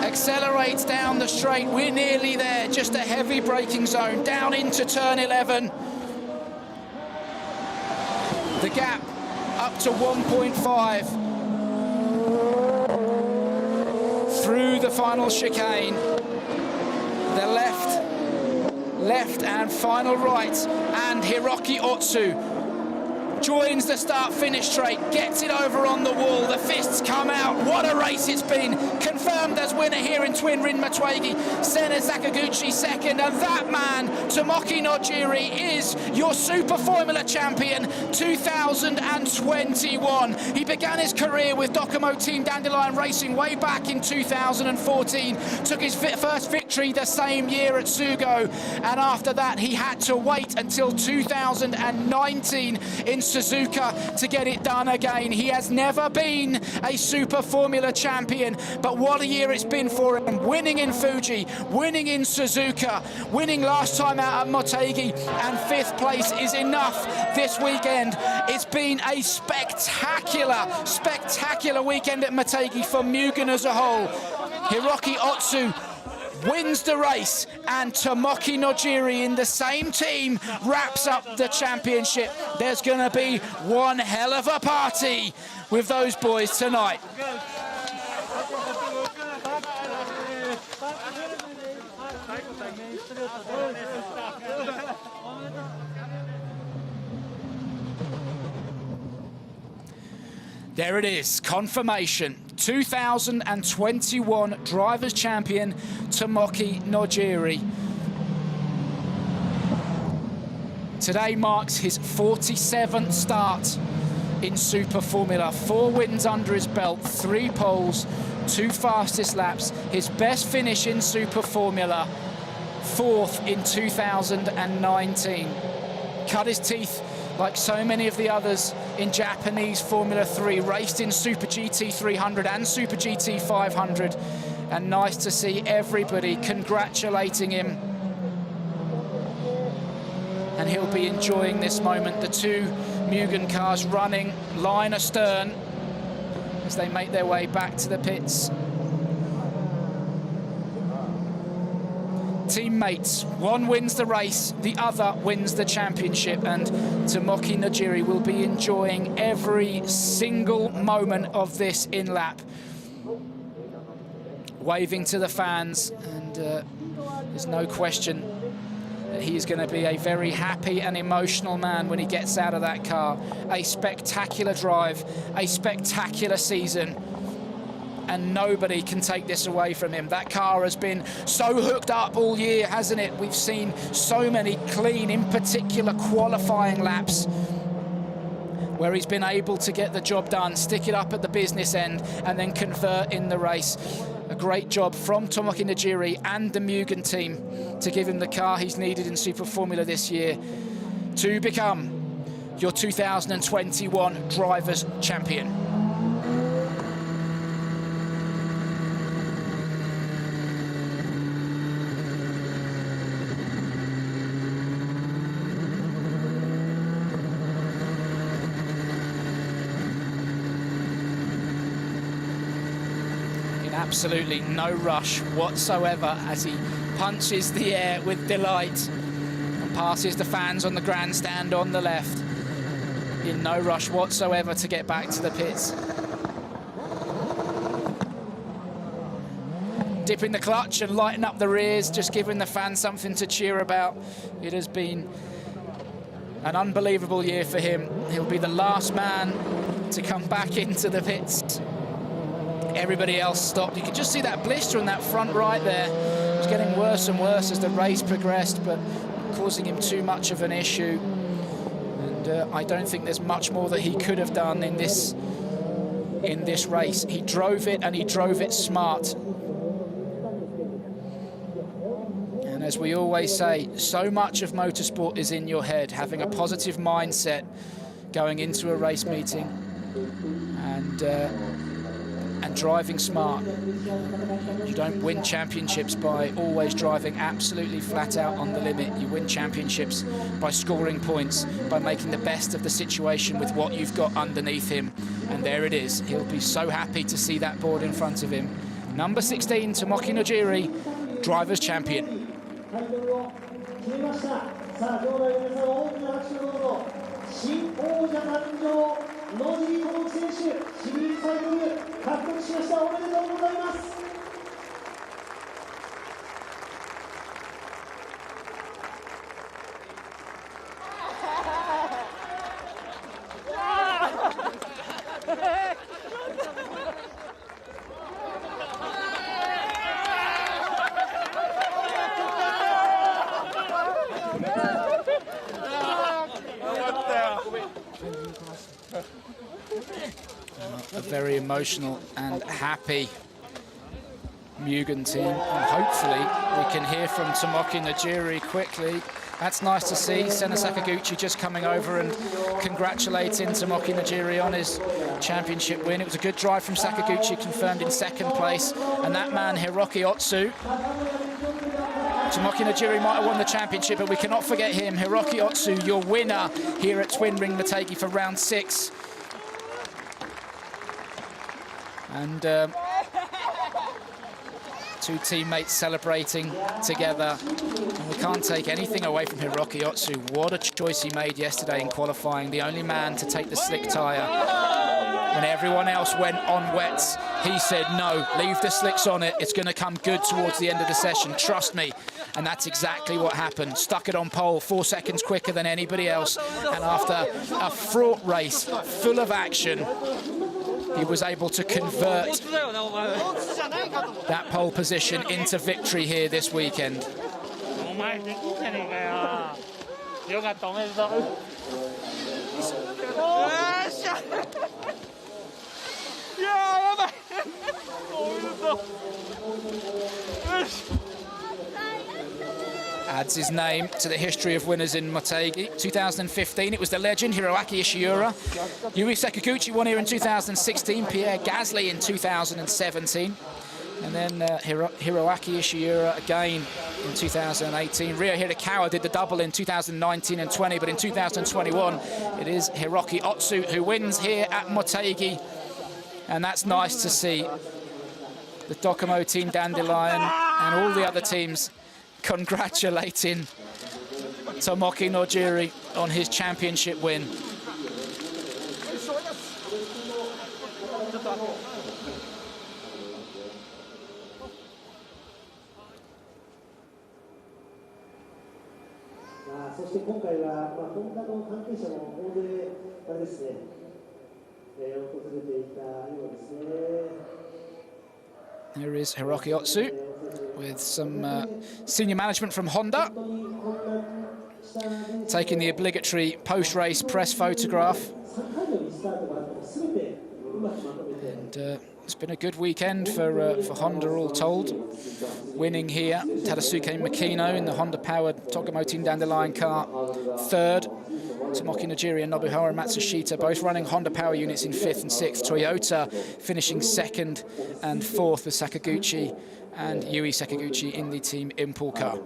Speaker 3: Accelerates down the straight. We're nearly there. Just a heavy braking zone. Down into turn 11. The gap up to 1.5. Through the final chicane. The left and final right, and Hiroki Otsu joins the start-finish straight, gets it over on the wall, the fists come out. What a race it's been. Confirmed as winner here in Twin Ring Motegi, Sena Sakaguchi second, and that man, Tomoki Najiri, is your Super Formula Champion 2021. He began his career with Docomo Team Dandelion Racing way back in 2014, took his first victory the same year at Sugo, and after that he had to wait until 2019 in Suzuka to get it done again. He has never been a Super Formula champion, but what a year it's been for him. Winning in Fuji, winning in Suzuka, winning last time out at Motegi, and 5th place is enough this weekend. It's been a spectacular weekend at Motegi for Mugen as a whole. Hiroki Otsu wins the race, and Tomoki Najiri in the same team wraps up the championship. There's going to be one hell of a party with those boys tonight. There it is, confirmation. 2021 Drivers' Champion, Tomoki Nojiri. Today marks his 47th start in Superformula. 4 wins under his belt, 3 poles, 2 fastest laps. His best finish in Superformula, 4th in 2019. Cut his teeth like so many of the others in Japanese Formula 3, raced in Super GT 300 and Super GT 500. And nice to see everybody congratulating him. And he'll be enjoying this moment. The 2 Mugen cars running line astern as they make their way back to the pits. Teammates, one wins the race, the other wins the championship, and Tomoki Nojiri will be enjoying every single moment of this in-lap. Waving to the fans, and there's no question that he's going to be a very happy and emotional man when he gets out of that car. A spectacular drive, a spectacular season, and nobody can take this away from him. That car has been so hooked up all year, hasn't it? We've seen so many clean, in particular qualifying laps, where he's been able to get the job done, stick it up at the business end, and then convert in the race. A great job from Tomoki Nojiri and the Mugen team to give him the car he's needed in Superformula this year to become your 2021 Drivers' Champion. Absolutely no rush whatsoever as he punches the air with delight and passes the fans on the grandstand on the left. In no rush whatsoever to get back to the pits. Dipping the clutch and lighting up the rears, just giving the fans something to cheer about. It has been an unbelievable year for him. He'll be the last man to come back into the pits. Everybody else stopped. You could just see that blister on that front right there. It was getting worse and worse as the race progressed, but causing him too much of an issue. And I don't think there's much more that he could have done in this race. He drove it, and he drove it smart. And as we always say, so much of motorsport is in your head. Having a positive mindset going into a race meeting, and driving smart. You don't win championships by always driving absolutely flat out on the limit. You win championships by scoring points, by making the best of the situation with what you've got underneath him. And there it is. He'll be so happy to see that board in front of him. Number 16, Tomoki Nojiri, Drivers' Champion. A very emotional and happy Mugen team, and hopefully we can hear from Tomoki Nojiri quickly. That's nice to see. Senna Sakaguchi just coming over and congratulating Tomoki Nojiri on his championship win. It was a good drive from Sakaguchi, confirmed in 2nd place, and that man Hiroki Otsu. Tomoki Nojiri might have won the championship, but we cannot forget him. Hiroki Otsu, your winner here at Twin Ring Motegi for round 6. And 2 teammates celebrating together. And we can't take anything away from Hiroki Otsu. What a choice he made yesterday in qualifying. The only man to take the slick tyre. When everyone else went on wets, he said, no, leave the slicks on it. It's going to come good towards the end of the session. Trust me. And that's exactly what happened. Stuck it on pole 4 seconds quicker than anybody else. And after a fraught race, full of action, he was able to convert that pole position into victory here this weekend. Adds his name to the history of winners in Motegi. 2015, it was the legend Hiroaki Ishiura. Yui Sakaguchi won here in 2016, Pierre Gasly in 2017. And then Hiroaki Ishiura again in 2018. Ryo Hirakawa did the double in 2019 and 20, but in 2021, it is Hiroki Otsu who wins here at Motegi. And that's nice to see. The Docomo team, Dandelion, and all the other teams congratulating Tomoki Nojiri on his championship win. Here is Hiroki Otsu with some senior management from Honda, taking the obligatory post-race press photograph. And it's been a good weekend for Honda, all told. Winning here, Tadasuke Makino in the Honda-powered Docomo Team Dandelion car, third. Tomoki Nojiri and Nobuharu Matsushita both running Honda power units in 5th and 6th. Toyota finishing 2nd and 4th with Sakaguchi and Yui Sakaguchi in the Team Impul car.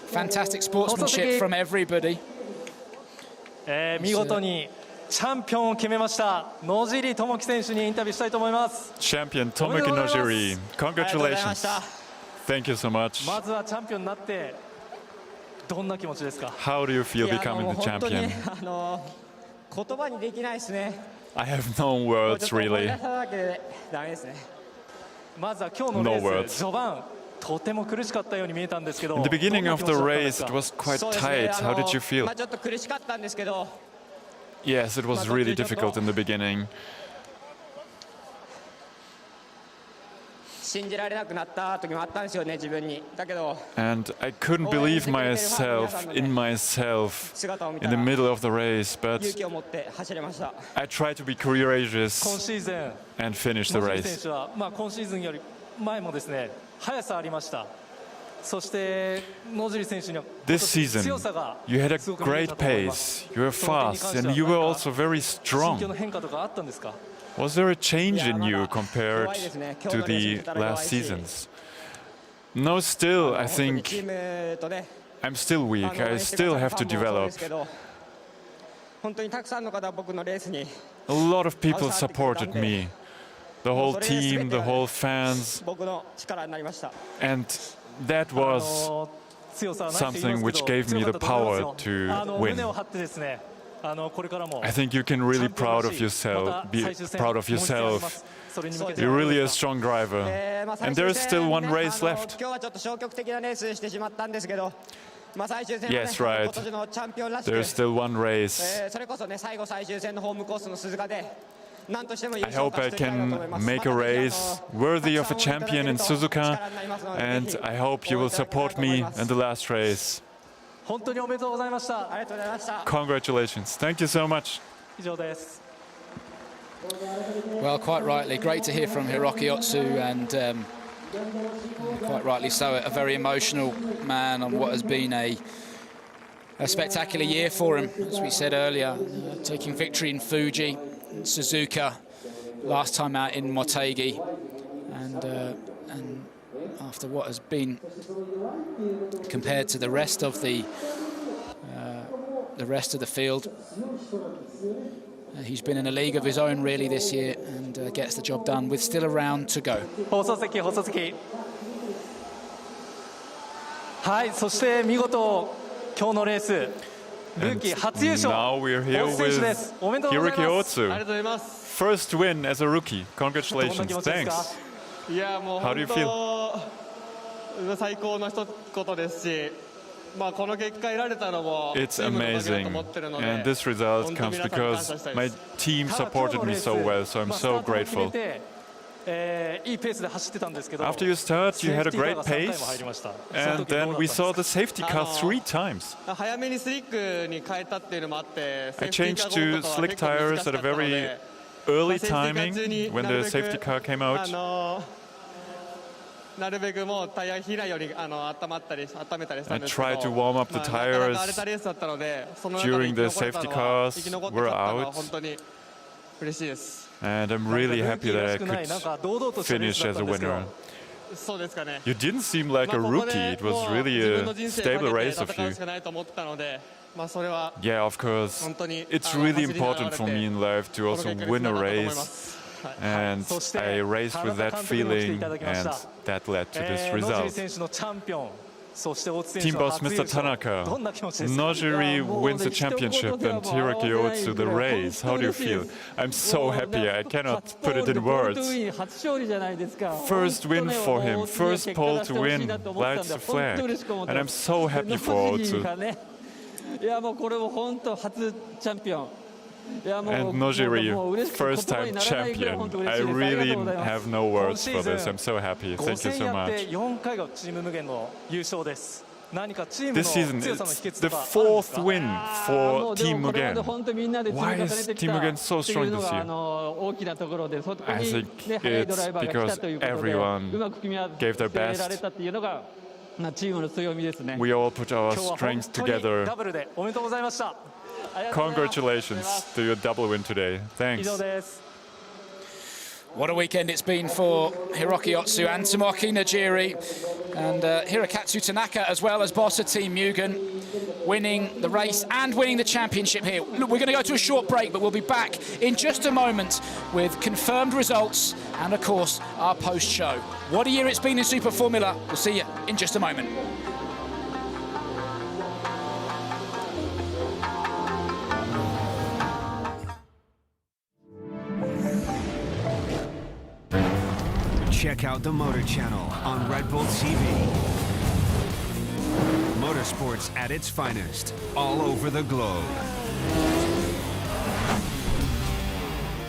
Speaker 3: Fantastic sportsmanship from everybody.
Speaker 5: 見事にチャンピオンを決めました野尻智樹選手にインタビューしたいと思います。
Speaker 4: Champion Tomoki Nojiri, congratulations. Thank you so much.
Speaker 5: まずはチャンピオンになってどんな気持ちですか。
Speaker 4: How do you feel becoming the champion?
Speaker 6: 言葉にできないですね。
Speaker 4: I have no words really.
Speaker 5: まずは今日のレース序盤とても苦しかったように見えたんですけど。
Speaker 4: In the beginning of the race, it was quite tight. How did you feel?
Speaker 6: ちょっと苦しかったんですけど。
Speaker 4: Yes, it was really difficult in the beginning.
Speaker 6: 信じられなくなった時もあったんですよね、自分に。だけど。
Speaker 4: And I couldn't believe in myself in the middle of the race, but
Speaker 6: 勇気を持って走れました。
Speaker 4: I tried to be courageous
Speaker 5: 今シーズン
Speaker 4: and finish the
Speaker 5: 野尻
Speaker 4: race.
Speaker 5: 選手は今シーズンより前もですね速さありました。そして野尻選手には
Speaker 4: This season, you had a great pace, you were fast, and you were also very
Speaker 5: 心
Speaker 4: strong.
Speaker 5: 境の変化とかあったんですか。
Speaker 4: Was there a change in you compared to the last seasons? No, still, I think I'm still weak. I still have to develop.
Speaker 6: 本当にたくさんの方は僕のレースに
Speaker 4: A lot of people supported me. The whole team, the whole fans.
Speaker 6: 僕の力になりました。
Speaker 4: And that was something which gave me the power to win. I think you can really be proud of yourself. You're really a strong driver. And there is still one race left. Yes, right. There is still one race. I hope I can make a race worthy of a champion in Suzuka, and I hope you will support me in the last race. Congratulations. Thank you so much.
Speaker 3: Well, quite rightly, great to hear from Hiroki Otsu, and quite rightly so, a very emotional man on what has been a spectacular year for him, as we said earlier, taking victory in Fuji, Suzuka, last time out in Motegi, and after what has been compared to the rest of the field, he's been in a league of his own really this year, and gets the job done with still a round to go.
Speaker 5: はい、そして見事今日のレースルーキー初優勝
Speaker 4: Now we're here with Hiroki Otsu. First win as a rookie. Congratulations. Thanks. How do you feel?
Speaker 5: 最高の一言ですし、この結果得られたのも
Speaker 4: It's amazing, and this result comes because my team supported me so well, so I'm so grateful. After you start, you had a great pace, and then we saw the safety car 3 times. I changed to slick tires at a very early timing when the safety car came out. I tried to warm up the tires during the safety cars were out. And I'm really happy that I could finish as a winner. You didn't seem like a rookie. It was really a stable race of you. Yeah, of course. It's really important for me in life to also win a race. And I raced with that feeling, and that led to this result. Team boss Mr. Tanaka, Nojiri wins the championship and Hiroki Otsu the race. How do you feel? I'm so happy, I cannot put it in words. First win for him, first pole to win, lights the flag. And I'm so happy for Otsu. And Nojiri, first time champion. I really have no words for this. I'm so happy. Thank you so much. This season, it's the 4th win for Team Mugen. Why is Team Mugen so strong this year? I think it's because everyone gave their best. We all put our strengths together. Congratulations to your double win today. Thanks.
Speaker 3: What a weekend it's been for Hiroki Otsu and Tomoki Nojiri, and Hirokatsu Tanaka as well as boss of Team Mugen, winning the race and winning the championship here. Look, we're going to go to a short break, but we'll be back in just a moment with confirmed results and, of course, our post-show. What a year it's been in Super Formula. We'll see you in just a moment.
Speaker 7: Check out the Motor Channel on Red Bull TV. Motorsports at its finest, all over the globe.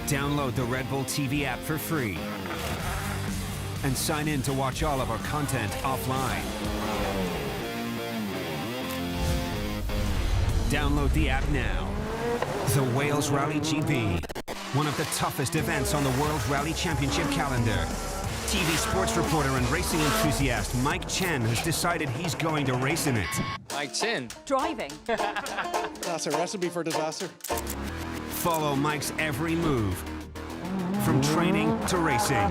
Speaker 7: Download the Red Bull TV app for free and sign in to watch all of our content offline. Download the app now. The Wales Rally GP, one of the toughest events on the World Rally Championship calendar. TV sports reporter and racing enthusiast Mike Chen has decided he's going to race in it.
Speaker 8: Mike Chen.
Speaker 9: Driving.
Speaker 1: That's a recipe for disaster.
Speaker 7: Follow Mike's every move, from training to racing.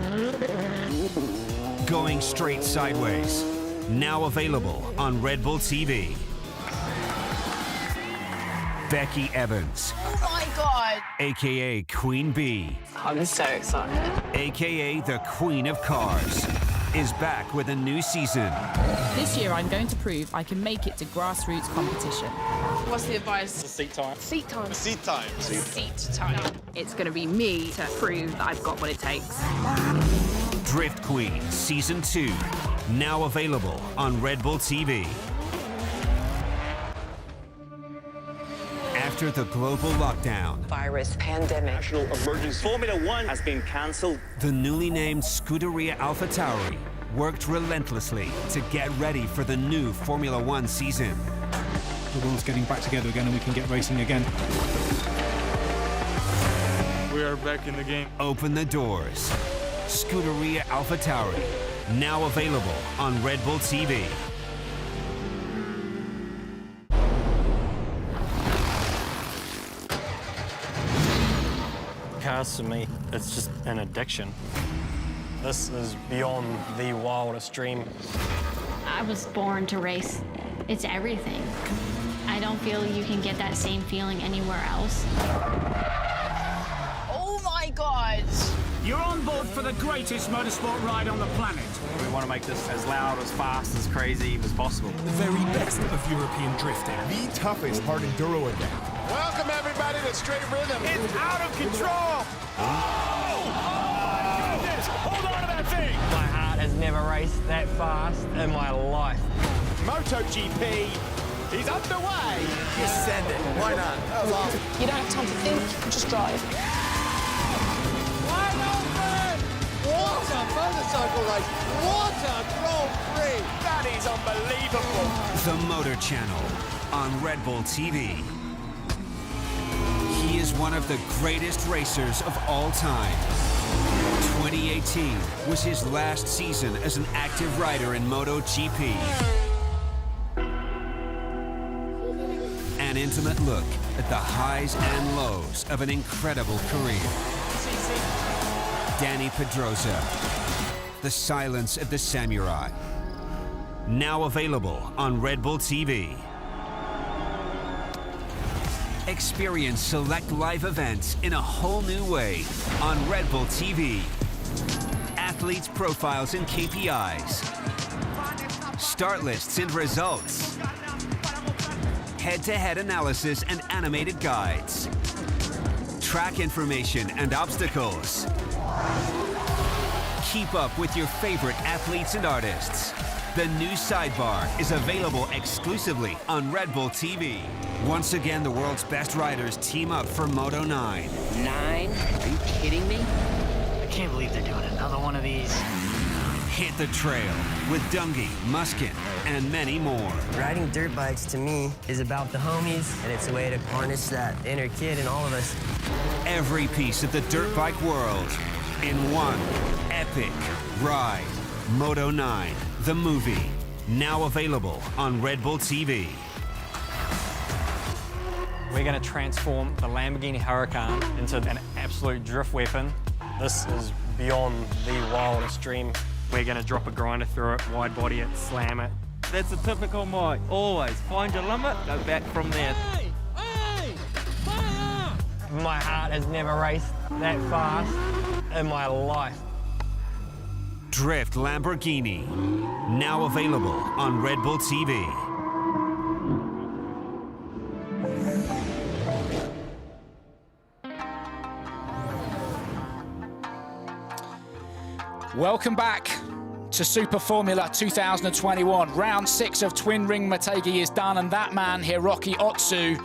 Speaker 7: Going straight sideways. Now available on Red Bull TV. Becky Evans.
Speaker 9: Oh my God.
Speaker 7: AKA Queen Bee.
Speaker 9: I'm so excited.
Speaker 7: AKA the Queen of Cars, is back with a new season.
Speaker 10: This year I'm going to prove I can make it to grassroots competition.
Speaker 9: What's the advice?
Speaker 8: Seat time.
Speaker 9: Seat time.
Speaker 8: Seat time.
Speaker 9: Seat time. It's going to be me to prove that I've got what it takes.
Speaker 7: Drift Queen Season 2, now available on Red Bull TV. After the global lockdown,
Speaker 11: virus pandemic,
Speaker 12: national emergency, Formula One has been cancelled.
Speaker 7: The newly named Scuderia AlphaTauri worked relentlessly to get ready for the new Formula One season.
Speaker 13: The world's getting back together again and we can get racing again.
Speaker 4: We are back in the game.
Speaker 7: Open the doors. Scuderia AlphaTauri, now available on Red Bull TV.
Speaker 14: Cars to me, it's just an addiction. This is beyond the wildest dream.
Speaker 15: I was born to race. It's everything. I don't feel you can get that same feeling anywhere else.
Speaker 9: Oh my God!
Speaker 2: You're on board for the greatest motorsport ride on the planet.
Speaker 16: We want to make this as loud, as fast, as crazy as possible.
Speaker 17: The very best of European drifting. The toughest hard enduro event.
Speaker 1: Welcome everybody to Straight Rhythm.
Speaker 2: It's out of control! Oh! Oh my goodness! Hold on to that
Speaker 12: thing.
Speaker 16: My heart has never raced that fast in my life.
Speaker 12: MotoGP is underway.
Speaker 1: Just send it. Why not? That was awesome.
Speaker 8: You don't have time to think, you just drive.
Speaker 1: Wide open! What a motorcycle race! What a Grand Prix!
Speaker 12: That is unbelievable.
Speaker 7: The Motor Channel on Red Bull TV. He is one of the greatest racers of all time. 2018 was his last season as an active rider in MotoGP. An intimate look at the highs and lows of an incredible career. Danny Pedrosa, the silence of the samurai. Now available on Red Bull TV. Experience select live events in a whole new way on Red Bull TV. Athletes' profiles and KPIs. Start lists and results. Head-to-head analysis and animated guides. Track information and obstacles. Keep up with your favorite athletes and artists. The new sidebar is available exclusively on Red Bull TV. Once again, the world's best riders team up for Moto 9.
Speaker 11: 9? Are you kidding me?
Speaker 16: I can't believe they're doing another one of these.
Speaker 7: Hit the trail with Dungy, Muskin, and many more.
Speaker 18: Riding dirt bikes, to me, is about the homies, and it's a way to harness that inner kid in all of us.
Speaker 7: Every piece of the dirt bike world in one epic ride. Moto 9, the movie, now available on Red Bull TV.
Speaker 14: We're going to transform the Lamborghini Huracan into an absolute drift weapon. This is beyond the wildest dream. We're going to drop a grinder through it, wide body it, slam it.
Speaker 19: That's a typical Mike. Always find your limit, go back from there.
Speaker 1: Hey! Hey! Fire!
Speaker 16: My heart has never raced that fast in my life.
Speaker 7: Drift Lamborghini, now available on Red Bull TV.
Speaker 3: Welcome back to Superformula 2021. Round 6 of Twin Ring Motegi is done, and that man, Hiroki Otsu,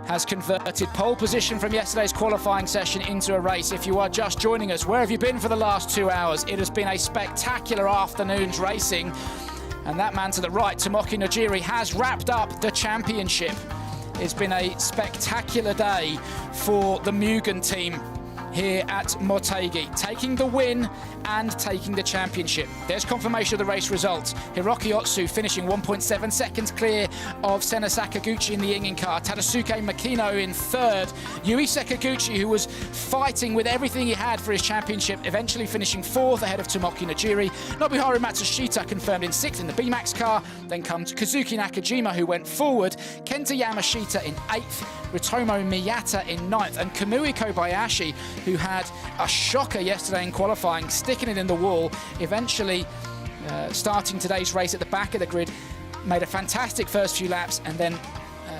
Speaker 3: has converted pole position from yesterday's qualifying session into a race. If you are just joining us, where have you been for the last 2 hours? It has been a spectacular afternoon's racing. And that man to the right, Tomoki Najiri, has wrapped up the championship. It's been a spectacular day for the Mugen team here at Motegi, taking the win and taking the championship. There's confirmation of the race results. Hiroki Otsu finishing 1.7 seconds clear of Senna Sakaguchi in the Ingin car. Tadasuke Makino in third. Yui Sakaguchi, who was fighting with everything he had for his championship, eventually finishing fourth ahead of Tomoki Najiri. Nobuharu Matsushita confirmed in sixth in the B-Max car. Then comes Kazuki Nakajima, who went forward. Kenta Yamashita in eighth. Ritomo Miyata in ninth. And Kamui Kobayashi, who had a shocker yesterday in qualifying, sticking it in the wall, eventually starting today's race at the back of the grid, made a fantastic first few laps and then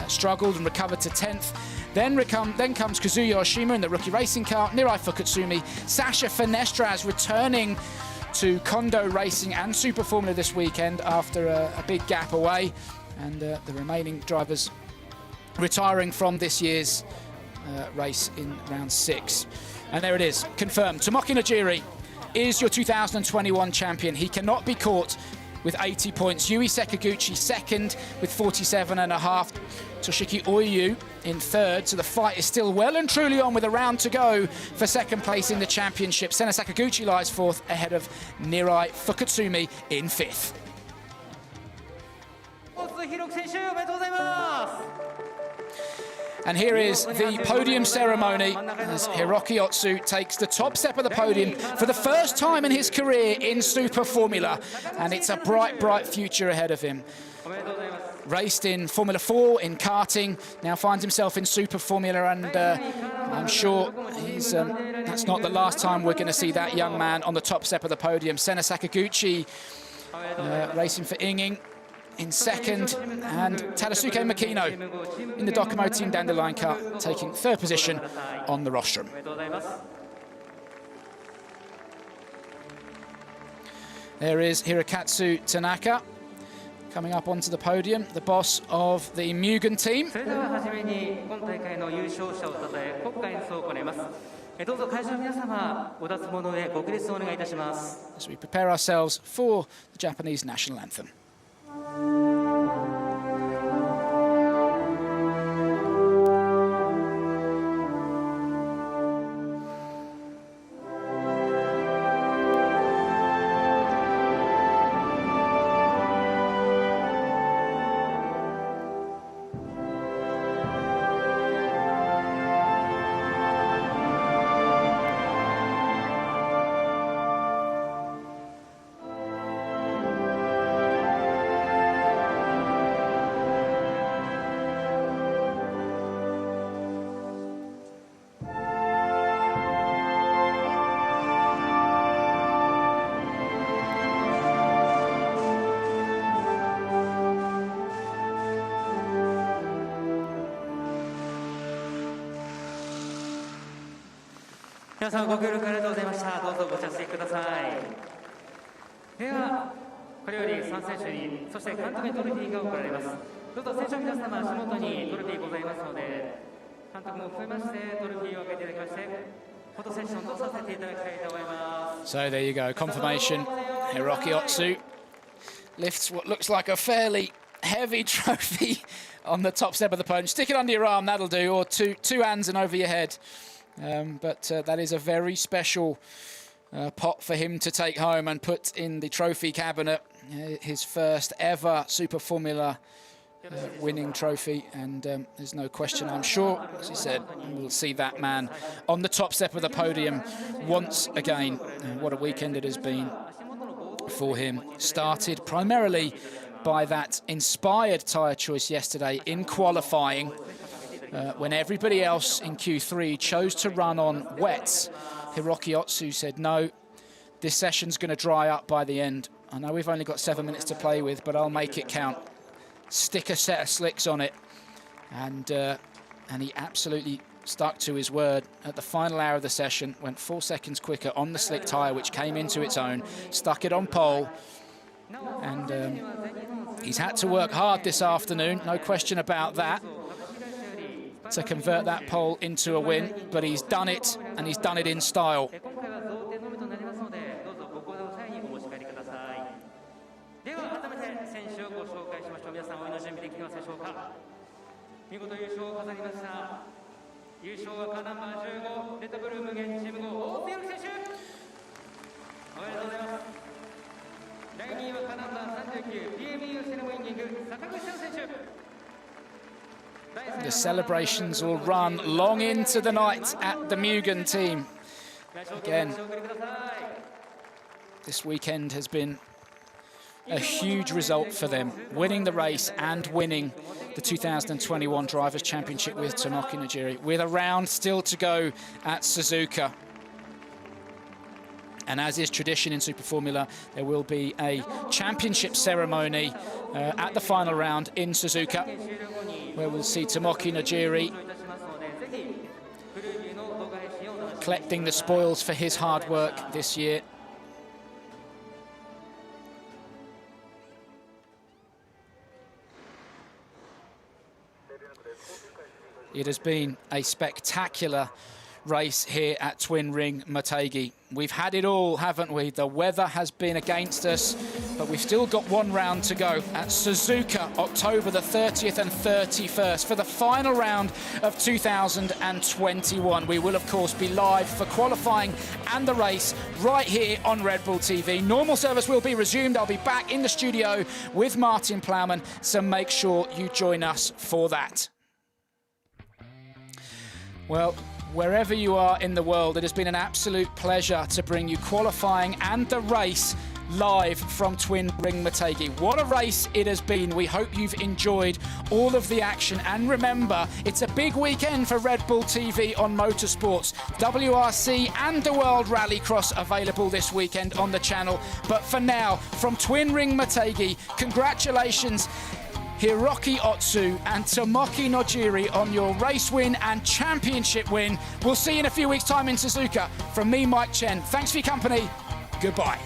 Speaker 3: struggled and recovered to 10th. Then comes Kazuya Oshima in the rookie racing car, Mirai Fukatsumi, Sasha Fenestras returning to Kondo Racing and Super Formula this weekend after a big gap away, and the remaining drivers retiring from this year's race in round 6. And there it is, confirmed. Tomoki Najiri is your 2021 champion. He cannot be caught with 80 points. Yui Sakaguchi second with 47.5. Toshiki Oyu in third. So the fight is still well and truly on with a round to go for second place in the championship. Senna Sakaguchi lies fourth ahead of Mirai Fukatsumi in fifth. And here is the podium ceremony as Hiroki Otsu takes the top step of the podium for the first time in his career in Super Formula. And it's a bright, bright future ahead of him. Raced in Formula 4, in karting, now finds himself in Super Formula, and I'm sure that's not the last time we're going to see that young man on the top step of the podium. Senna Sakaguchi racing for Ingin in second, and Tadasuke Makino in the Docomo Team Dandelion car taking third position on the rostrum. There is Hirokatsu Tanaka coming up onto the podium, the boss of the Mugen team. As we prepare ourselves for the Japanese national anthem.
Speaker 20: 皆さんご協力ありがとうございました。どうぞご着席ください。ではこれより3選手にそして監督にトロフィーが贈られます。どうぞ選手の皆様足元にトロフィーございますので監督も含めましてトロフィーを受けていただきましてフォトセッションとさせていただきたいと思います。
Speaker 3: So there you go, confirmation. Hiroki Otsu lifts what looks like a fairly heavy trophy on the top step of the podium. Stick it under your arm, that'll do, or two hands and over your head. But that is a very special pot for him to take home and put in the trophy cabinet. His first ever Super Formula winning trophy, and there's no question, I'm sure, as he said, we'll see that man on the top step of the podium once again. What a weekend it has been for him. Started primarily by that inspired tyre choice yesterday in qualifying, when everybody else in Q3 chose to run on wets. Hiroki Otsu said, no, this session's going to dry up by the end. I know we've only got 7 minutes to play with, but I'll make it count. Stick a set of slicks on it. And he absolutely stuck to his word. At the final hour of the session, went 4 seconds quicker on the slick tyre, which came into its own, stuck it on pole. And he's had to work hard this afternoon, no question about that, to convert that pole into a win, but he's done it, and he's done it in style. The celebrations will run long into the night at the Mugen team. Again, this weekend has been a huge result for them, winning the race and winning the 2021 Drivers' Championship with Tomoki Najiri, with a round still to go at Suzuka. And as is tradition in Super Formula, there will be a championship ceremony at the final round in Suzuka, where we'll see Tomoki Najiri collecting the spoils for his hard work this year. It has been a spectacular race here at Twin Ring Motegi. We've had it all, haven't we? The weather has been against us, but we've still got one round to go at Suzuka, October the 30th and 31st, for the final round of 2021. We will, of course, be live for qualifying and the race right here on Red Bull TV. Normal service will be resumed. I'll be back in the studio with Martin Plowman, so make sure you join us for that. Well, wherever you are in the world, it has been an absolute pleasure to bring you qualifying and the race live from Twin Ring Motegi. What a race it has been. We hope you've enjoyed all of the action. And remember, it's a big weekend for Red Bull TV on motorsports. WRC and the World Rallycross available this weekend on the channel. But for now, from Twin Ring Motegi, congratulations Hiroki Otsu and Tomoki Najiri on your race win and championship win. We'll see you in a few weeks' time in Suzuka. From me, Mike Chen, thanks for your company. Goodbye.